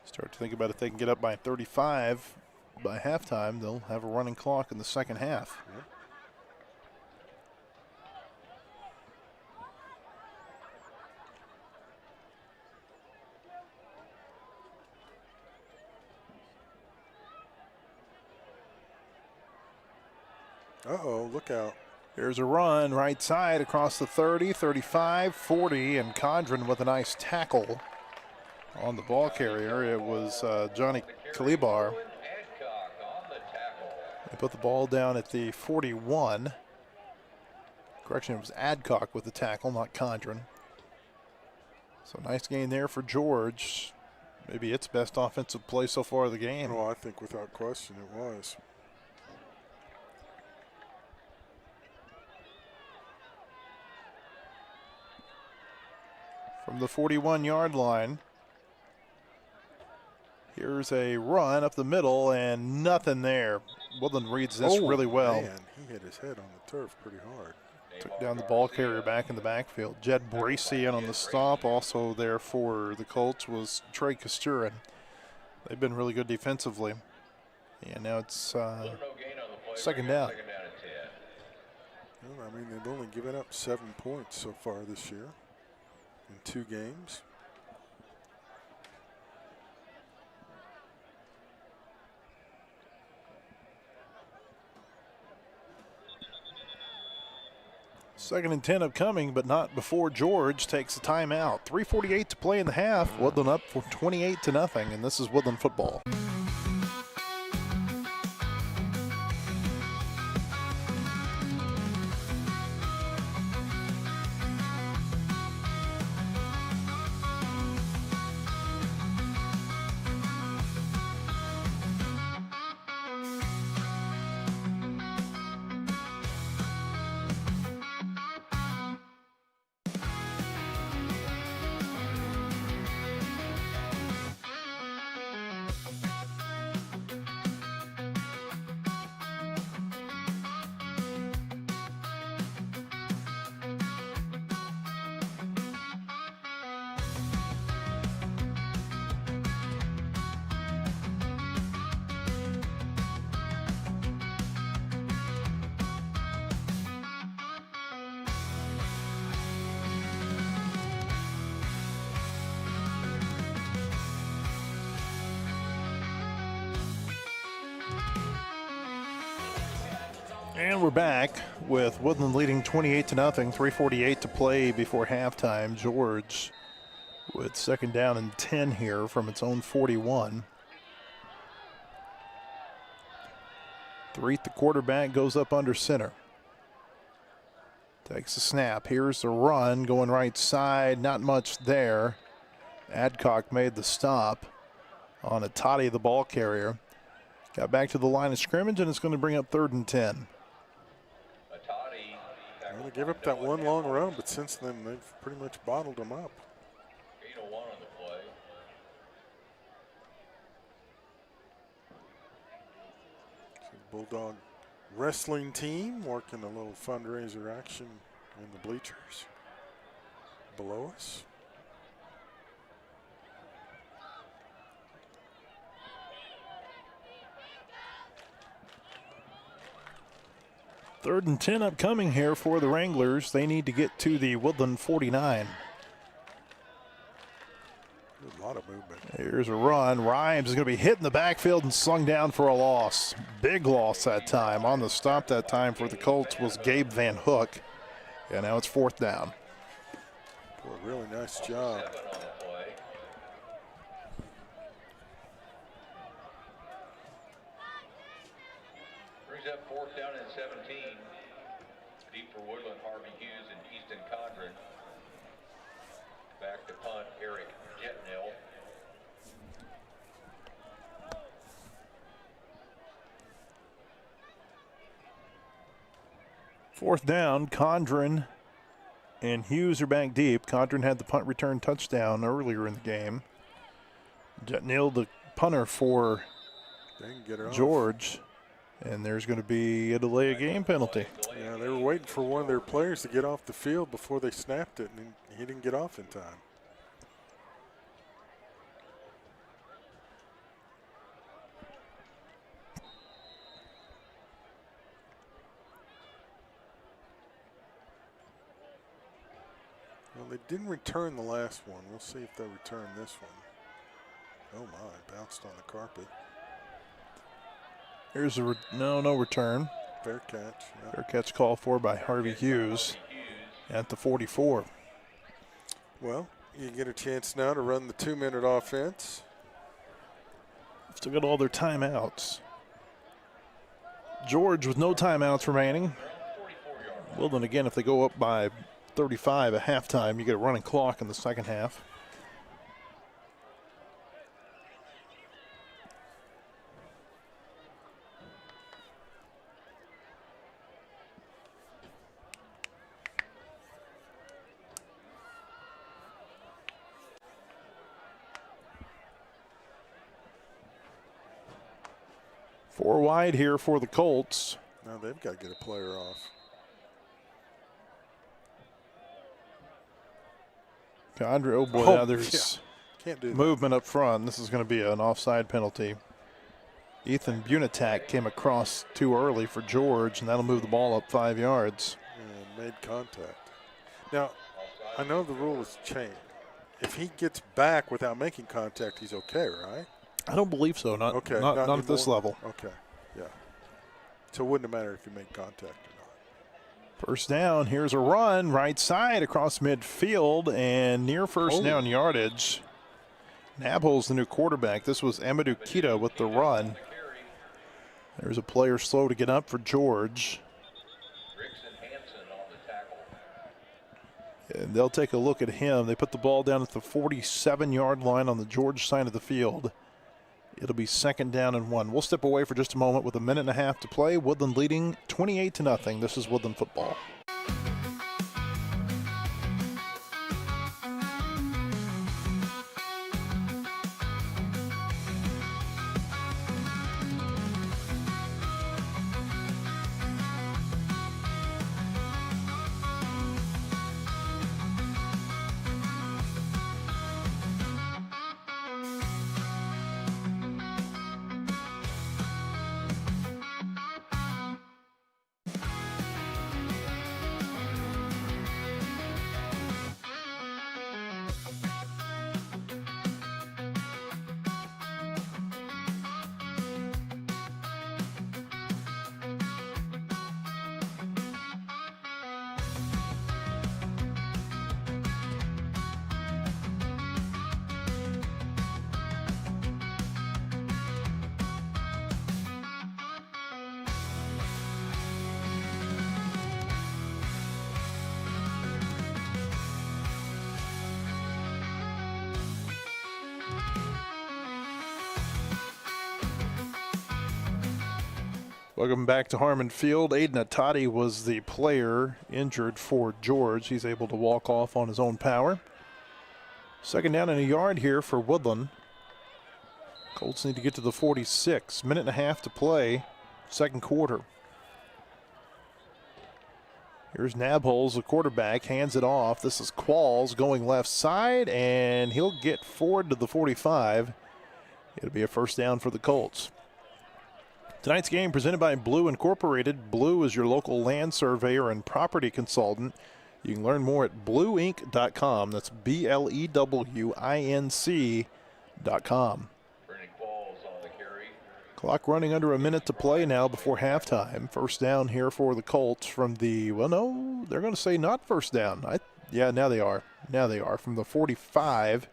Start to think about if they can get up by 35 by halftime, they'll have a running clock in the second half. Yeah. Uh-oh, look out. Here's a run right side across the 30, 35, 40, and Condren with a nice tackle on the ball carrier. It was Johnny Kalibar. They put the ball down at the 41. Correction, it was Adcock with the tackle, not Condren. So nice gain there for George. Maybe its best offensive play so far of the game. Well, I think without question it was. From the 41-yard line. Here's a run up the middle and nothing there. Woodland reads this really well. Man, he hit his head on the turf pretty hard. Took down the ball carrier back in the backfield. Jed Bracey in on the stop. Also there for the Colts was Trey Costurin. They've been really good defensively. And now it's second down. Well, I mean, they've only given up 7 points so far this year in 2 games. Second and 10 upcoming, but not before George takes a timeout. 3:48 to play in the half. Woodland up for 28-0, and this is Woodland football. And we're back with Woodland leading 28-0, 3:48 to play before halftime. George with second down and 10 here from its own 41. Threet, the quarterback, goes up under center. Takes a snap. Here's the run going right side. Not much there. Adcock made the stop on a Toddy, the ball carrier. Got back to the line of scrimmage, and it's going to bring up 3rd and 10. Well, they gave up that one long run, but since then they've pretty much bottled them up. 8:01 on the play. So Bulldog wrestling team working a little fundraiser action in the bleachers below us. Third and 10 upcoming here for the Wranglers. They need to get to the Woodland 49. A lot of movement. Here's a run. Rhymes is going to be hit in the backfield and slung down for a loss. Big loss that time. On the stop that time for the Colts was Gabe Van Hook. And now it's 4th down. Boy, really nice job. 7 on the play. Brings up 4th down and 17. Deep for Woodland, Harvey Hughes and Easton Condren. Back to punt, Eric Jetnell. Fourth down, Condren and Hughes are back deep. Condren had the punt return touchdown earlier in the game. Jetnell, the punter for They can get it off. George. And there's going to be a delay of game penalty. Yeah, they were waiting for one of their players to get off the field before they snapped it, and he didn't get off in time. Well, they didn't return the last one. We'll see if they return this one. Oh my, bounced on the carpet. Here's a no return. Fair catch. Yeah. Fair catch call for by Harvey Hughes at the 44. Well, you get a chance now to run the 2-minute offense. Still got all their timeouts. George with no timeouts remaining. Woodland again, if they go up by 35 at halftime, you get a running clock in the second half. Four wide here for the Colts. Now they've got to get a player off. Condra, oh boy, Oh, now there's Can't do that. movement up front. This is going to be an offside penalty. Ethan Bunitak came across too early for George, and that'll move the ball up 5 yards. And made contact. Now, I know the rule has changed. If he gets back without making contact, he's okay, right? I don't believe so. Not at this level. Okay, yeah. So it wouldn't have mattered if he made contact or not. First down. Here's a run right side across midfield and near first down yardage. Nabhol's the new quarterback. This was Amadou Kita with the run. There's a player slow to get up for George. And they'll take a look at him. They put the ball down at the 47-yard line on the George side of the field. It'll be 2nd down and 1. We'll step away for just a moment with a minute and a half to play. Woodland leading 28-0. This is Woodland football. Welcome back to Harmon Field. Aiden Atati was the player injured for George. He's able to walk off on his own power. 2nd down and a yard here for Woodland. Colts need to get to the 46. Minute and a half to play, 2nd quarter. Here's Nabholz, the quarterback, hands it off. This is Qualls going left side, and he'll get forward to the 45. It'll be a 1st down for the Colts. Tonight's game presented by Blue Incorporated. Blue is your local land surveyor and property consultant. You can learn more at blueinc.com. That's BLEWINC.com. Clock running under a minute to play now before halftime. 1st down here for the Colts from the, well, no, they're going to say not 1st down. Yeah, now they are. Now they are from the 45.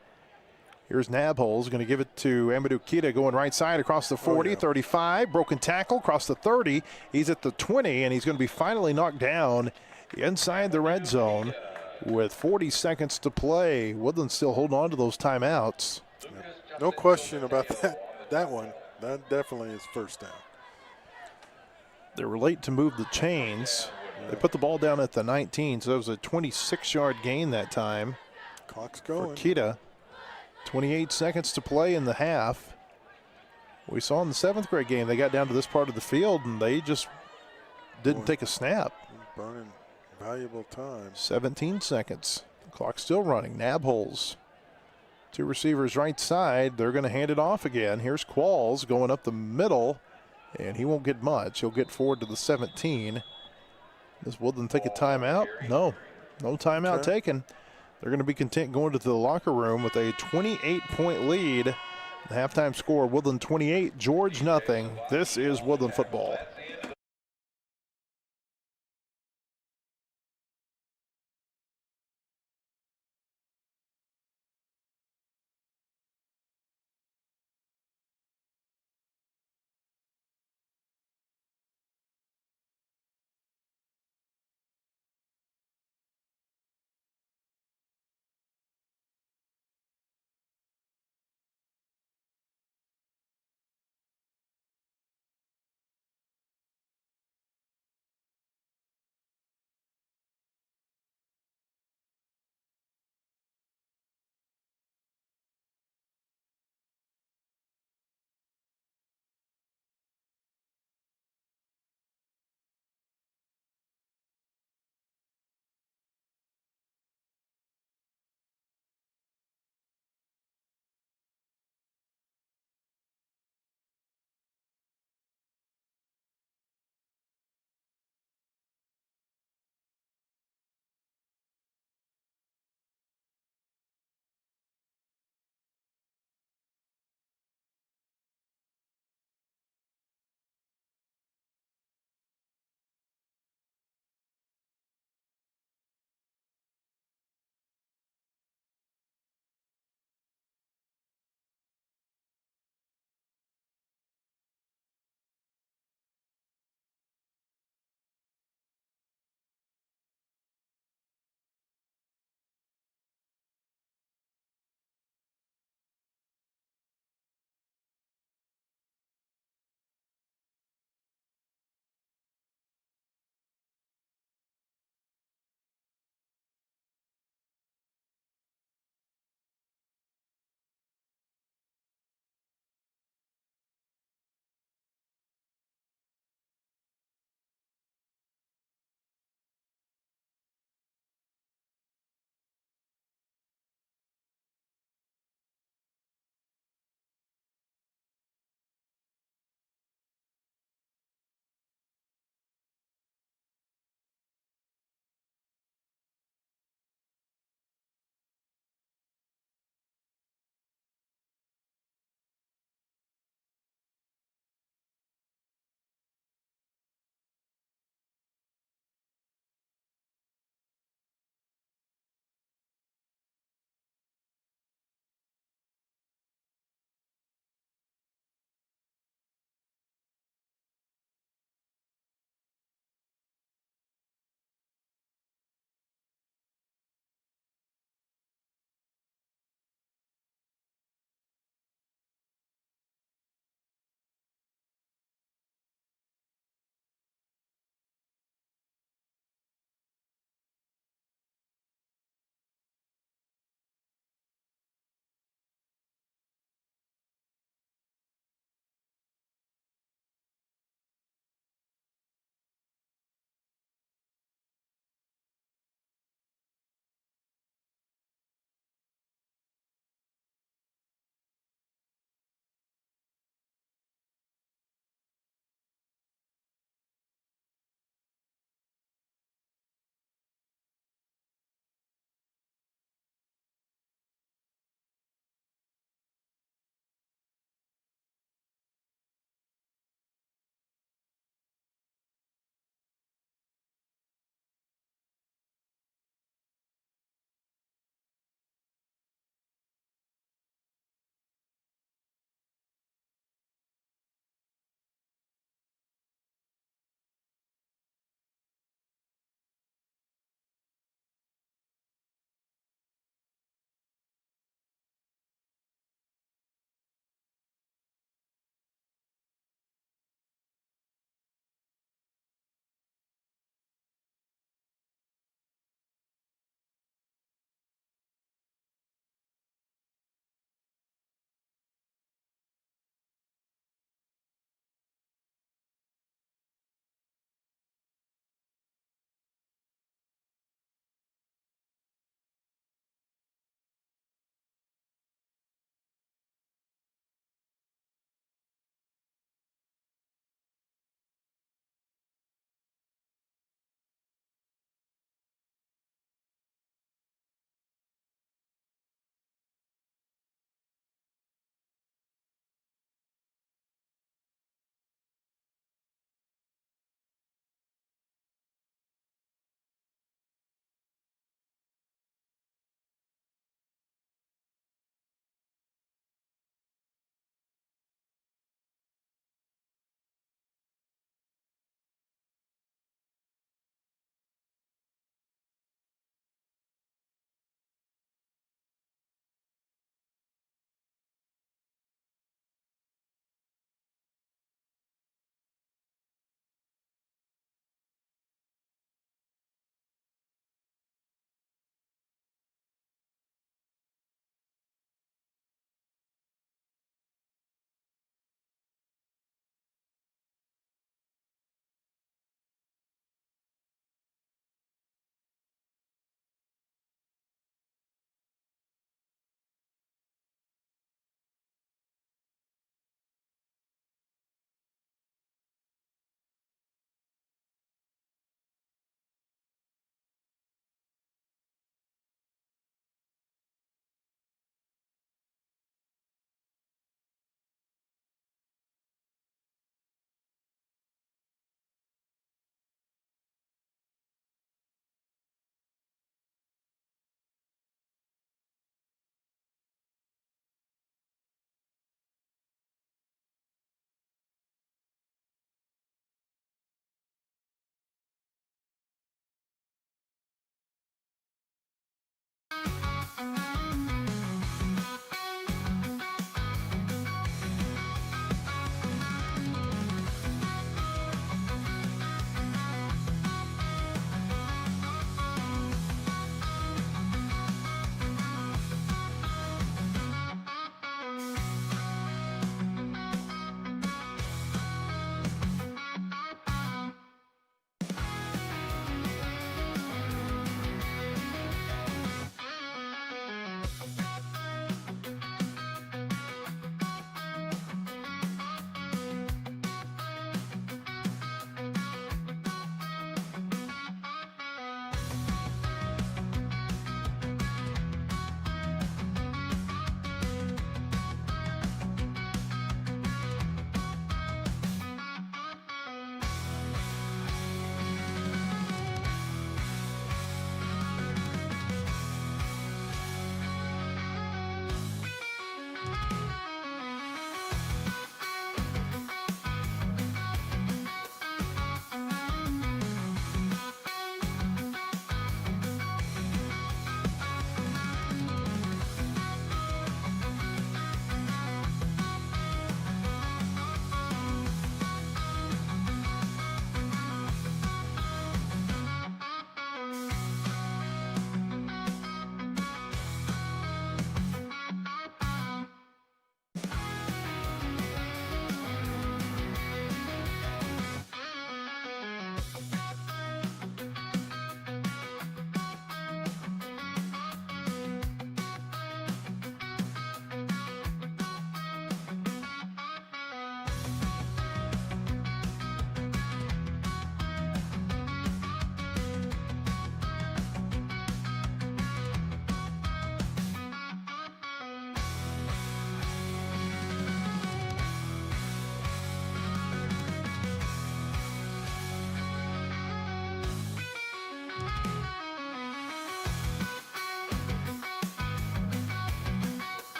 Here's Nabholz going to give it to Amadou Kita going right side across the 40, 35. Broken tackle across the 30. He's at the 20, and he's going to be finally knocked down inside the red zone with 40 seconds to play. Woodland still holding on to those timeouts. No question about that one. That definitely is 1st down. They were late to move the chains. They put the ball down at the 19, so it was a 26-yard gain that time. Clock's going. For Kita. 28 seconds to play in the half. We saw in the 7th grade game, they got down to this part of the field, and they just didn't take a snap. Burning valuable time. 17 seconds. The clock's still running. Nabholz. 2 receivers right side. They're going to hand it off again. Here's Qualls going up the middle, and he won't get much. He'll get forward to the 17. Does Woodland take a timeout? No. No timeout taken. They're going to be content going to the locker room with a 28-point lead. The halftime score, Woodland 28, George nothing. This is Woodland football.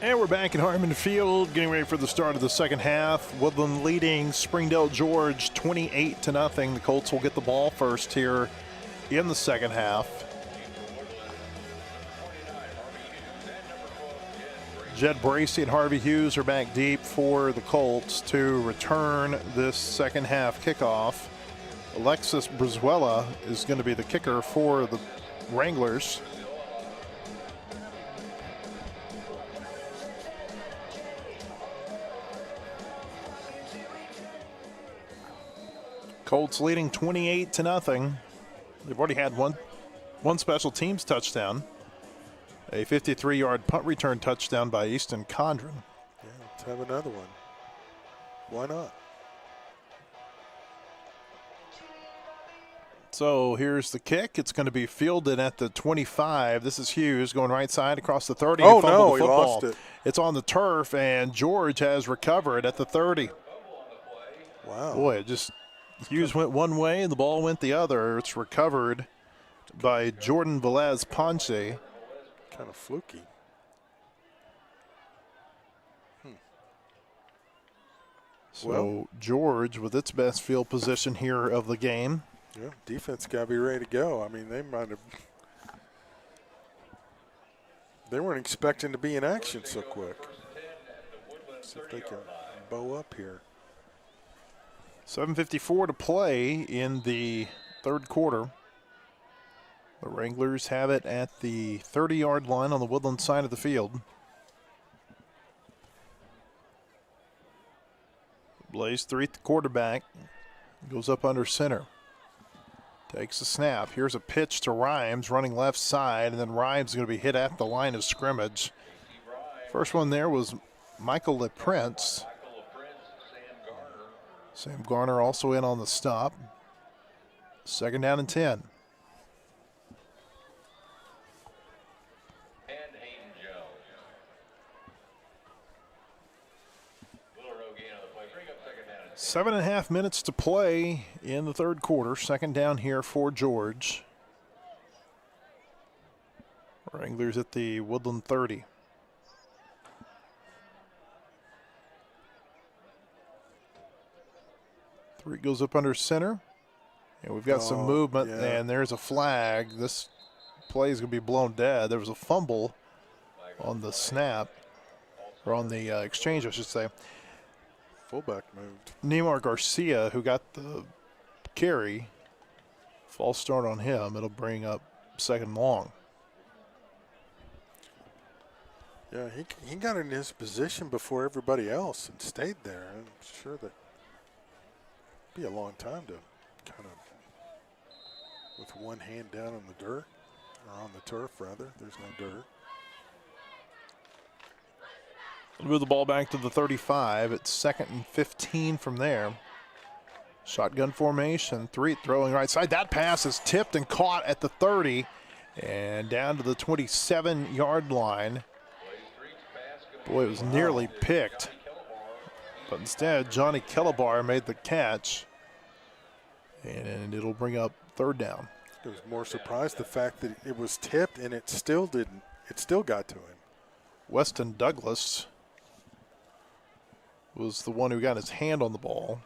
And we're back at Harmon Field, getting ready for the start of the second half. Woodland leading Springdale George 28-0. The Colts will get the ball first here in the second half. Jed Bracey and Harvey Hughes are back deep for the Colts to return this second half kickoff. Alexis Brizuela is going to be the kicker for the Wranglers. Colts leading 28-0. They've already had one special teams touchdown. A 53-yard punt return touchdown by Easton Condren. Yeah, let's have another one. Why not? So here's the kick. It's going to be fielded at the 25. This is Hughes going right side across the 30. Oh, and fumbled no, the he football. lost it. It's on the turf, and George has recovered at the 30. Wow. Boy, Hughes went one way and the ball went the other. It's recovered by Jordan Velez Ponce. Kind of fluky. So George with its best field position here of the game. Yeah, defense got to be ready to go. I mean, they weren't expecting to be in action so quick. See if they can bow up here. 7:54 to play in the third quarter. The Wranglers have it at the 30-yard line on the Woodland side of the field. Blaze Threet, the quarterback, goes up under center. Takes a snap. Here's a pitch to Rhymes running left side, and then Rhymes is going to be hit at the line of scrimmage. First one there was Michael LePrince. Sam Garner also in on the stop. Second down and 10. And Hayden Jones. Little Rogaine on the play. Bring up second down and 10. 7.5 minutes to play in the third quarter. Second down here for George. Wranglers at the Woodland 30. Three goes up under center. And we've got some movement, yeah. and there's a flag. This play is going to be blown dead. There was a fumble on the snap, or on the exchange, I should say. Fullback moved. Neymar Garcia, who got the carry, false start on him. It'll bring up second long. Yeah, he got in his position before everybody else and stayed there. I'm sure that be a long time to kind of with one hand down on the dirt, or on the turf rather. There's no dirt. Move the ball back to the 35. It's 2nd and 15 from there. Shotgun formation. Three throwing right side. That pass is tipped and caught at the 30 and down to the 27-yard line. Boy, it was nearly picked. But instead, Johnny Kelebar made the catch. And it'll bring up third down. I was more surprised the fact that it was tipped and it still didn't. It still got to him. Weston Douglas was the one who got his hand on the ball.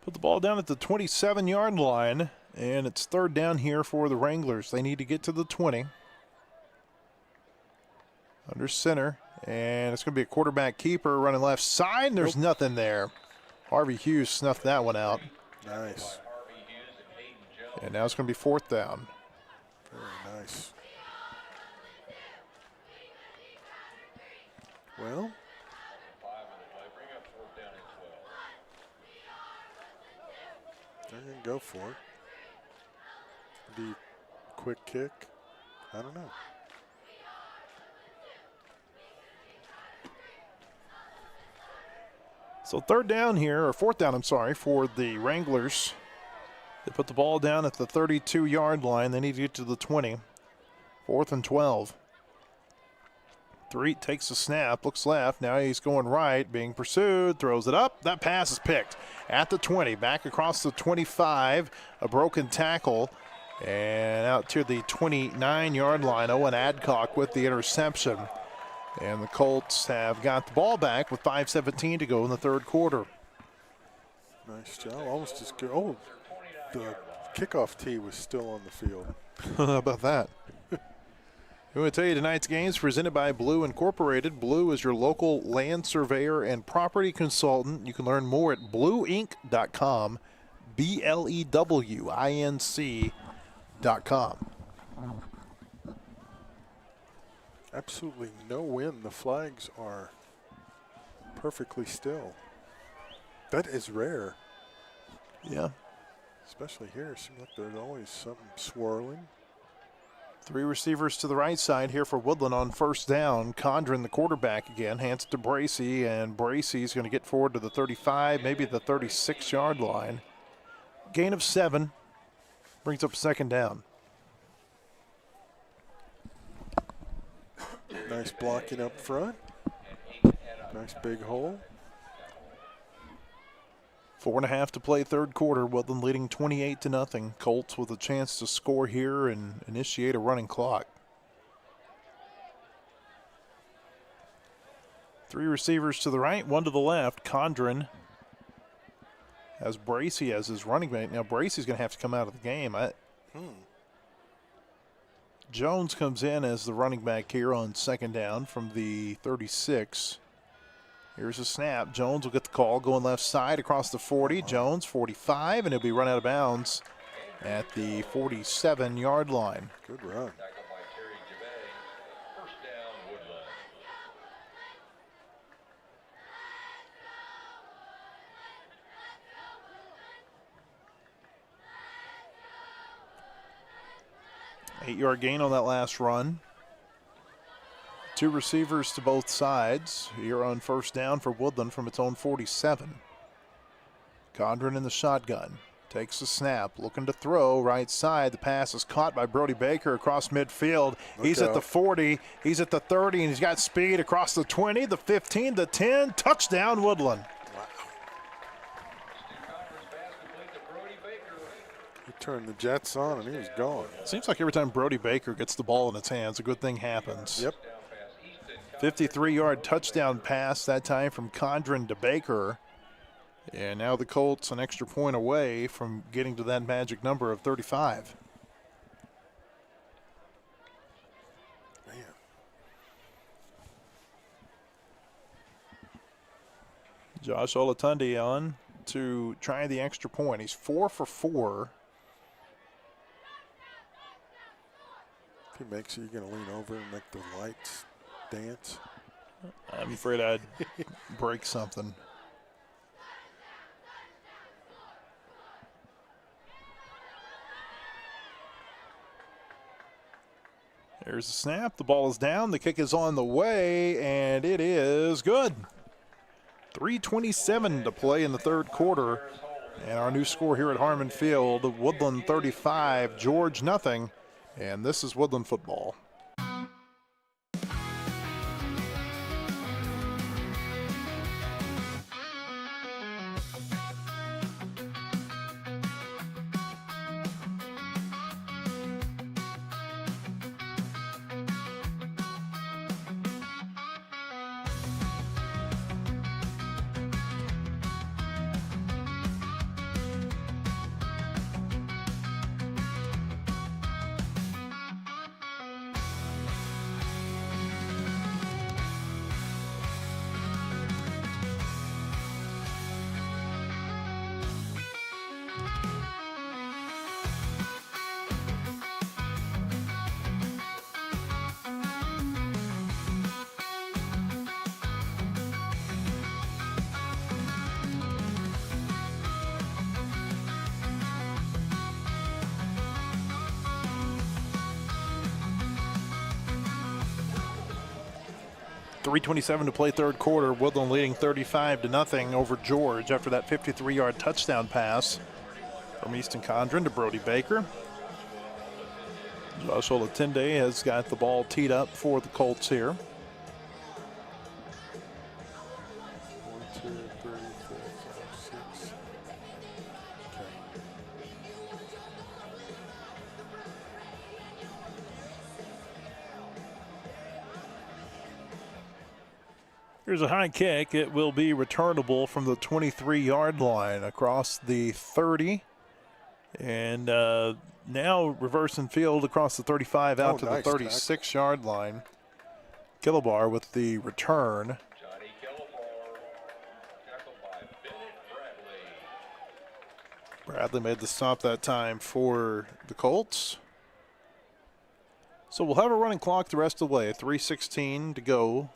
Put the ball down at the 27-yard line, and it's third down here for the Wranglers. They need to get to the 20. Under center, and it's going to be a quarterback keeper running left side, and there's nothing there. Harvey Hughes snuffed that one out. Nice. And now it's going to be fourth down. Very nice. Well, they're going to go for it. Be quick kick. I don't know. So third down here, or fourth down, I'm sorry, for the Wranglers. They put the ball down at the 32-yard line. They need to get to the 20. 4th and 12. Threet takes a snap, looks left. Now he's going right, being pursued, throws it up. That pass is picked at the 20, back across the 25. A broken tackle And out to the 29-yard line, Owen Adcock with the interception. And the Colts have got the ball back with 5:17 to go in the third quarter. Nice job. Almost as good. Oh, the kickoff tee was still on the field. How about that? We want to tell you tonight's game is presented by Blue Incorporated. Blue is your local land surveyor and property consultant. You can learn more at blueinc.com, BLEWINC.com. Absolutely no wind. The flags are perfectly still. That is rare. Yeah. Especially here. It seems like there's always something swirling. 3 receivers to the right side here for Woodland on first down. Condren, the quarterback again, hands it to Bracey, and Bracey's going to get forward to the 35, maybe the 36-yard line. Gain of 7, brings up second down. Nice blocking up front. Nice big hole. 4.5 to play third quarter. Woodland leading 28-0. Colts with a chance to score here and initiate a running clock. 3 receivers to the right, 1 to the left. Condren has Bracey as his running back. Now Bracey's going to have to come out of the game. Jones comes in as the running back here on second down from the 36. Here's a snap. Jones will get the call, going left side across the 40. Jones, 45, and he'll be run out of bounds at the 47-yard line. Good run. Tackled by Terry Jabay. First down, Woodland. Eight-yard gain on that last run. 2 receivers to both sides here on first down for Woodland from its own 47. Condren in the shotgun. Takes the snap, looking to throw right side. The pass is caught by Brody Baker across midfield. He's at the 40, he's at the 30, and he's got speed across the 20, the 15, the 10. Touchdown, Woodland. He turned the Jets on and he was gone. Seems like every time Brody Baker gets the ball in his hands, a good thing happens. Yep. 53-yard touchdown pass that time from Condren to Baker. And now the Colts an extra point away from getting to that magic number of 35. Man. Josh Olatunde on to try the extra point. He's 4 for 4. If he makes it, you're going to lean over and make the lights dance. I'm afraid I'd break something. There's a snap. The ball is down. The kick is on the way, and it is good. 3:27 to play in the third quarter. And our new score here at Harmon Field, Woodland 35, George nothing. And this is Woodland Football. .327 to play third quarter. Woodland leading 35-0 over George after that 53-yard touchdown pass from Easton Condren to Brody Baker. Josh Olatunde has got the ball teed up for the Colts here. 1, 2, 3, 4, 5, 6. Okay. Here's a high kick. It will be returnable from the 23-yard line across the 30. And now reversing field across the 35 out to nice the 36-yard line. Killabar with the return. Johnny Killabar, tackled by Bennett Bradley. Bradley made the stop that time for the Colts. So we'll have a running clock the rest of the way. 3:16 to go.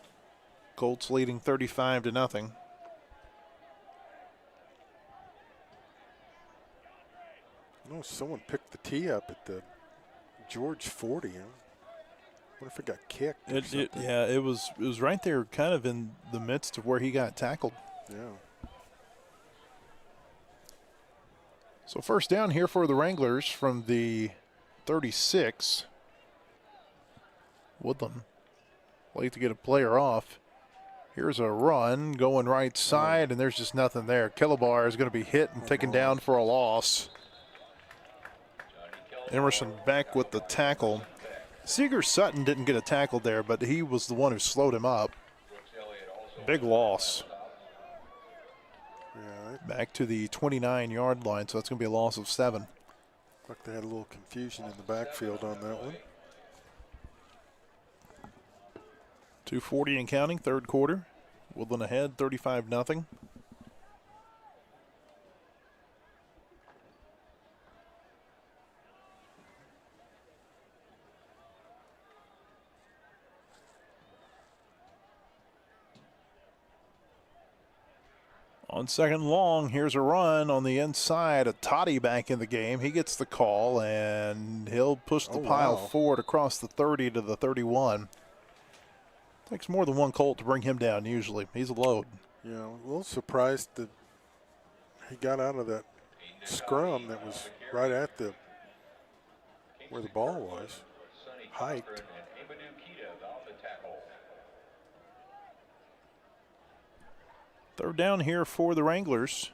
Colts leading 35-0. No, someone picked the tee up at the George 40. Huh? What if it got kicked? Or something? Yeah, it was right there, kind of in the midst of where he got tackled. Yeah. So first down here for the Wranglers from the 36. Woodland late to get a player off. Here's a run going right side, and there's just nothing there. Killabar is going to be hit and taken down for a loss. Emerson back with the tackle. Seeger Sutton didn't get a tackle there, but he was the one who slowed him up. Big loss. Yeah. Back to the 29-yard line, so that's going to be a loss of 7. Like they had a little confusion in the backfield on that one. 2:40 and counting, third quarter. Woodland ahead, 35-0. On second long, here's a run on the inside. A Toddy back in the game. He gets the call, and he'll push the pile forward across the 30 to the 31. Takes more than one Colt to bring him down usually. He's a load. Yeah, a little surprised that he got out of that scrum that was right at the where the ball was, hiked. Third down here for the Wranglers.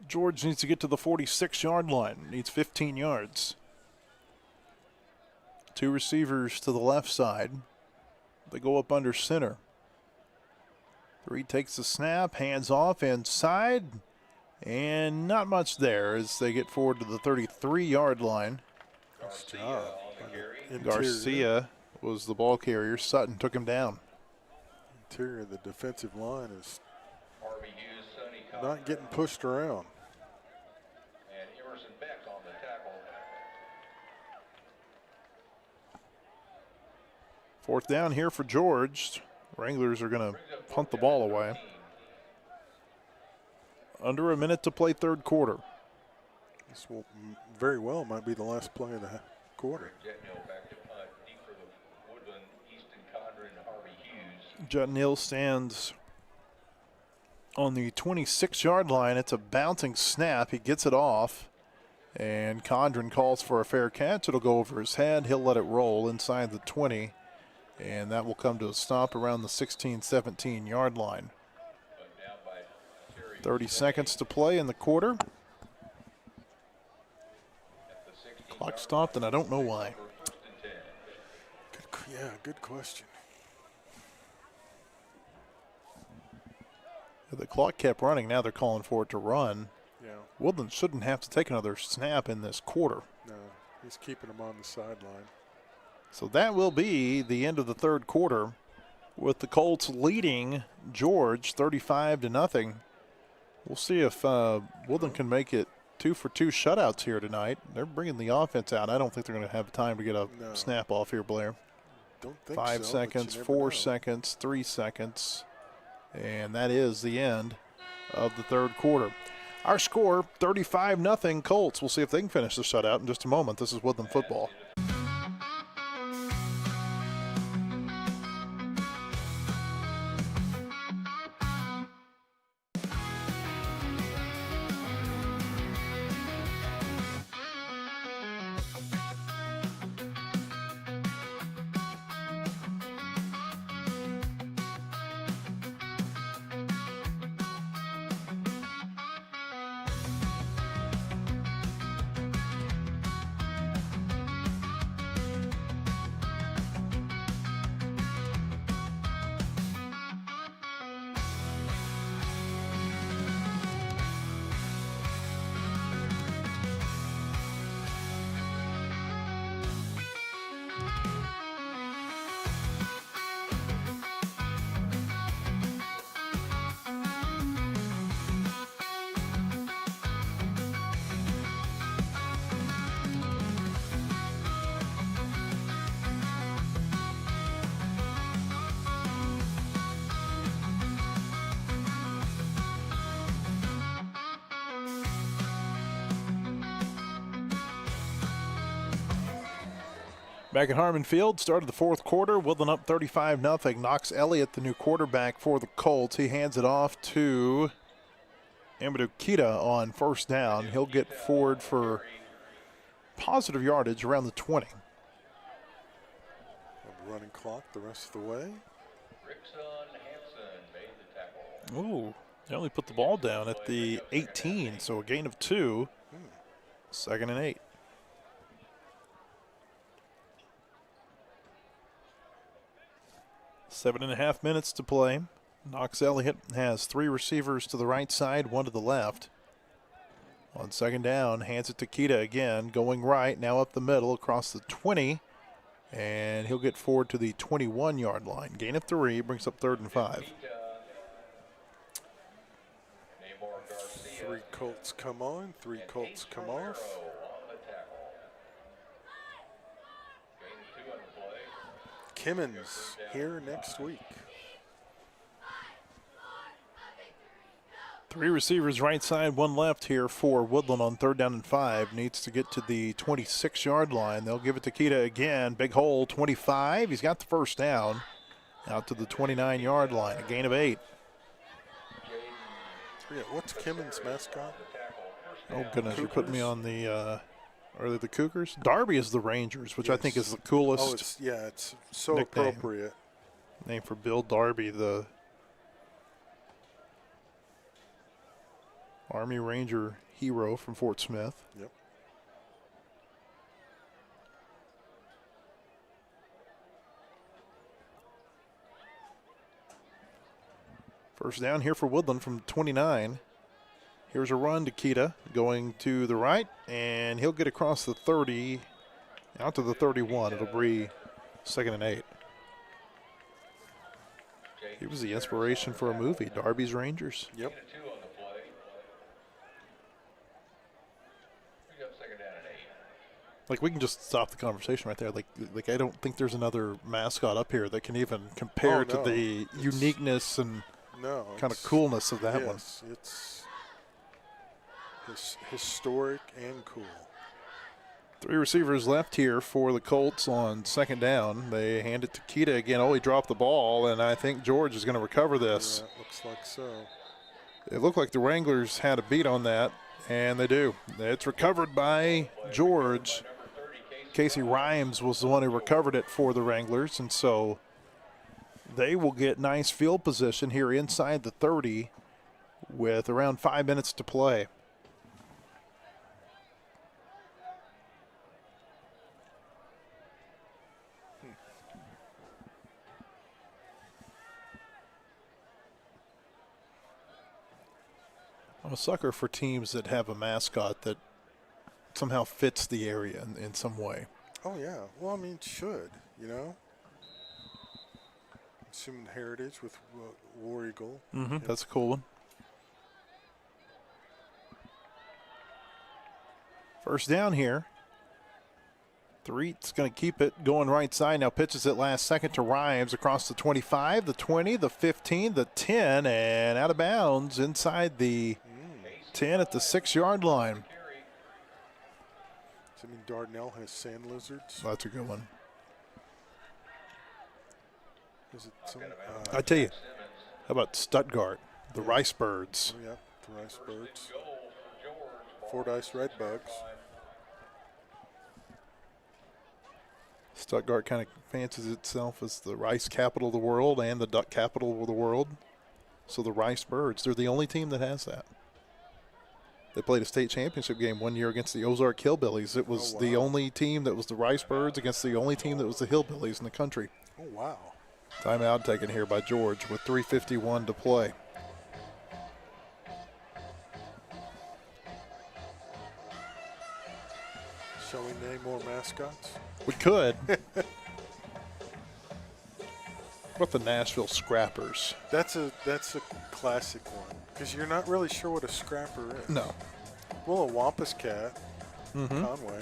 George needs to get to the 46-yard line. Needs 15 yards. Two receivers to the left side. They go up under center. Three takes the snap, hands off inside, and not much there as they get forward to the 33-yard line. Nice job. Garcia was the ball carrier. Sutton took him down. Interior of the defensive line is not getting pushed around. And Emerson Beck on the tackle. Fourth down here for George. Wranglers are going to punt the ball away. Under a minute to play third quarter. This will very well might be the last play of the quarter. Jetnil back to punt, deep for the Woodland, Easton Condren, and Harvey Hughes. Jutton stands on the 26-yard line. It's a bouncing snap. He gets it off, and Condren calls for a fair catch. It'll go over his head. He'll let it roll inside the 20, and that will come to a stop around the 16, 17-yard line. 30 seconds to play in the quarter. Clock stopped, and I don't know why. Good question. The clock kept running. Now they're calling for it to run. Yeah. Woodland shouldn't have to take another snap in this quarter. No, he's keeping him on the sideline. So that will be the end of the third quarter, with the Colts leading George 35-0. We'll see if Woodland can make it 2-for-2 shutouts here tonight. They're bringing the offense out. I don't think they're going to have time to get a snap off here, Blair. Don't think 5 so, seconds, 4 seconds, 3 seconds. And that is the end of the third quarter. Our score, 35-0 Colts. We'll see if they can finish the shutout in just a moment. This is Woodland Football. Back at Harmon Field, started the fourth quarter. Woodland up 35-0. Knox Elliott, the new quarterback for the Colts. He hands it off to Amadou Kita on first down. He'll get forward for positive yardage around the 20. Running clock the rest of the way. Rickson Hansen made the tackle. Ooh, they only put the ball down at the 18, so a gain of 2. 2nd and 8. Seven and a half minutes to play. Knox Elliott has 3 receivers to the right side, 1 to the left. On second down, hands it to Kita again, going right, now up the middle across the 20. And he'll get forward to the 21-yard line. Gain of 3, brings up 3rd and 5. 3 Colts come on, 3 Colts come off. Kimmons here next week. 3 receivers right side, 1 left here for Woodland on 3rd down and 5. Needs to get to the 26-yard line. They'll give it to Kita again. Big hole, 25. He's got the first down. Out to the 29-yard line. A gain of 8. Yeah, what's Kimmons' mascot? Oh, goodness. You're putting me Cougars? on the, are they the Cougars? Darby is the Rangers, which I think is the coolest it's so nickname. appropriate. Name for Bill Darby, the Army Ranger hero from Fort Smith. Yep. First down here for Woodland from 29. Here's a run to Kita going to the right, and he'll get across the 30 out to the 31. It'll be 2nd and 8. He was the inspiration for a movie, Darby's Rangers. Yep. Like, we can just stop the conversation right there. Like I don't think there's another mascot up here that can even compare to the uniqueness and kind of coolness of that one. It's historic and cool. 3 receivers left here for the Colts on 2nd down. They hand it to Kita again. Oh, he dropped the ball, and I think George is going to recover this. Yeah, it looks like so. It looked like the Wranglers had a beat on that, and they do. It's recovered by George. Casey Rhymes was the one who recovered it for the Wranglers, and so they will get nice field position here inside the 30 with around 5 minutes to play. I'm a sucker for teams that have a mascot that somehow fits the area in some way. Oh, yeah. Well, I mean, it should, you know? Assuming heritage with War Eagle. Mm-hmm. That's a cool one. First down here. Threet's going to keep it going right side. Now pitches it last second to Rhymes across the 25, the 20, the 15, the 10, and out of bounds inside the 10 at the 6-yard line. Does that mean Dardanelle has sand lizards? That's a good one. Is it some, I tell you, how about Stuttgart, the Rice Birds? Oh, yeah, the Rice Birds. Fordyce Red Bugs. Stuttgart kind of fancies itself as the rice capital of the world and the duck capital of the world. So the Rice Birds, they're the only team that has that. They played a state championship game one year against the Ozark Hillbillies. It was the only team that was the Rice Birds against the only team that was the Hillbillies in the country. Oh, wow. Timeout taken here by George with 3:51 to play. Shall we name more mascots? We could. What the Nashville Scrappers? That's a classic one because you're not really sure what a scrapper is. No. Well, a Wampus Cat, Conway.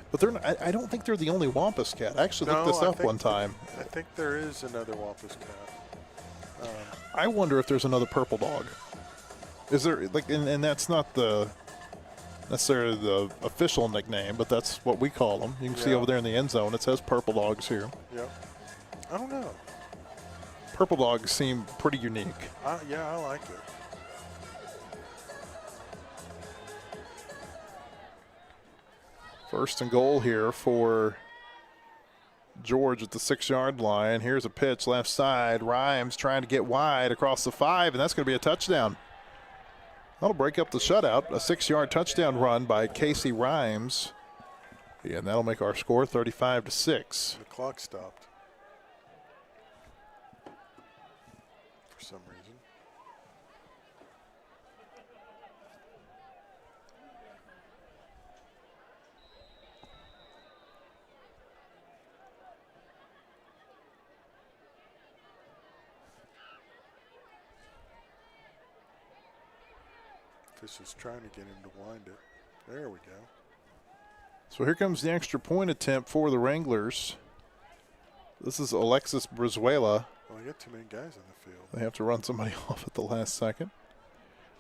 But they're not, I don't think they're the only Wampus Cat. I actually looked this up one time. I think there is another Wampus Cat. I wonder if there's another purple dog. Is there, like, and that's not the necessarily the official nickname, but that's what we call them. You can see Yeah. over there in the end zone, it says Purple Dogs here. Yep. I don't know. Purple Dogs seem pretty unique. Yeah, I like it. First and goal here for George at the 6-yard line. Here's a pitch left side. Rhymes trying to get wide across the 5, and that's going to be a touchdown. That'll break up the shutout. A 6-yard touchdown run by Casey Rhymes. And that'll make our score 35-6. The clock stopped for some reason. Fish is trying to get him to wind it. There we go. So here comes the extra point attempt for the Wranglers. This is Alexis Brizuela. Well, you got too many guys on the field. They have to run somebody off at the last second.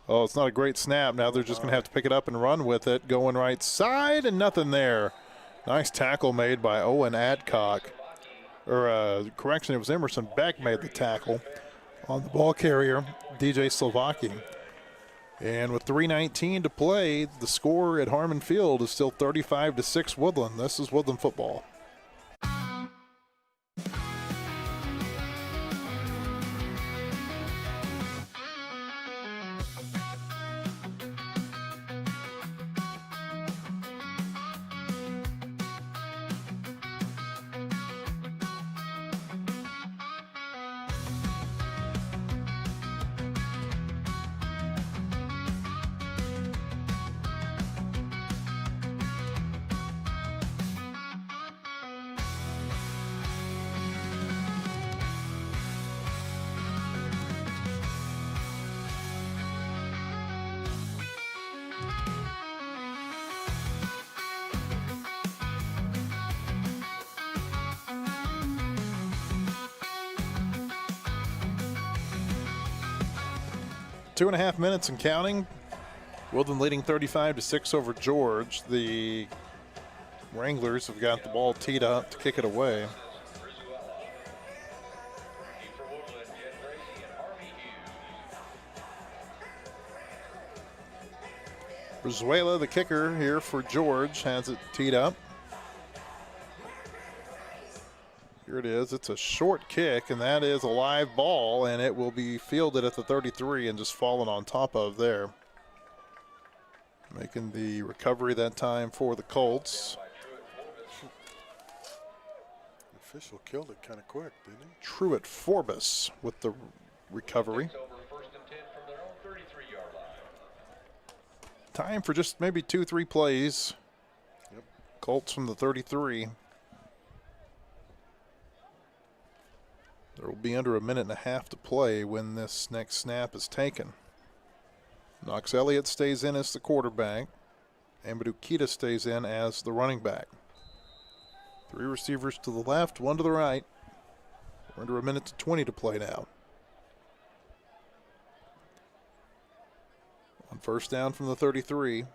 Oh, it's not a great snap. Now they're just going to have to pick it up and run with it. Going right side and nothing there. Nice tackle made by Owen Adcock. Correction, it was Emerson Beck made the tackle on the ball carrier, DJ Slovaki. And with 3:19 to play, the score at Harmon Field is still 35-6 Woodland. This is Woodland football. Two and a half minutes and counting. Woodland leading 35-6 over George. The Wranglers have got the ball teed up to kick it away. Brizuela, the kicker here for George, has it teed up. Here it is. It's a short kick, and that is a live ball, and it will be fielded at the 33 and just fallen on top of there. Making the recovery that time for the Colts. The official killed it kind of quick, didn't he? Truett Forbes with the recovery. Time for just maybe 2-3 plays. Yep. Colts from the 33. There will be under a minute and a half to play when this next snap is taken. Knox Elliott stays in as the quarterback. Amadou Kita stays in as the running back. 3 receivers to the left, 1 to the right. We're under a minute to 20 to play now. On first down from the 33.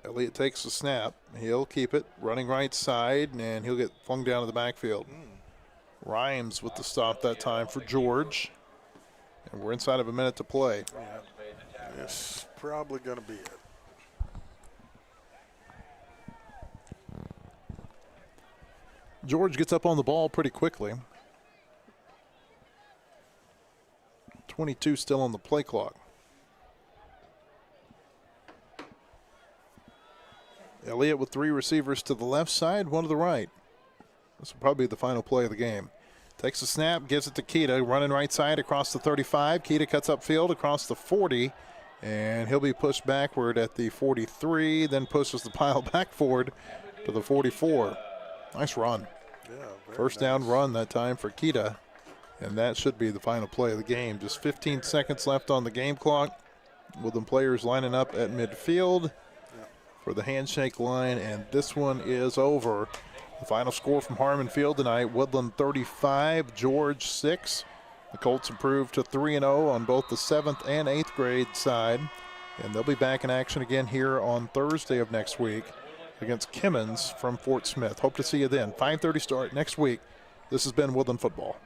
Elliott takes the snap. He'll keep it, running right side, and he'll get flung down to the backfield. Rhymes with the stop that time for George. And we're inside of a minute to play. Yeah. It's probably going to be it. George gets up on the ball pretty quickly. 22 still on the play clock. Elliott with 3 receivers to the left side, 1 to the right. This will probably be the final play of the game. Takes the snap, gives it to Kita, running right side across the 35. Kita cuts upfield across the 40, and he'll be pushed backward at the 43, then pushes the pile back forward to the 44. Nice run. Yeah, First down run that time for Kita, and that should be the final play of the game. Just 15 seconds left on the game clock. Woodland players lining up at midfield for the handshake line, and this one is over. The final score from Harmon Field tonight, Woodland 35, George 6. The Colts improved to 3-0 on both the 7th and 8th grade side. And they'll be back in action again here on Thursday of next week against Kimmons from Fort Smith. Hope to see you then. 5:30 start next week. This has been Woodland Football.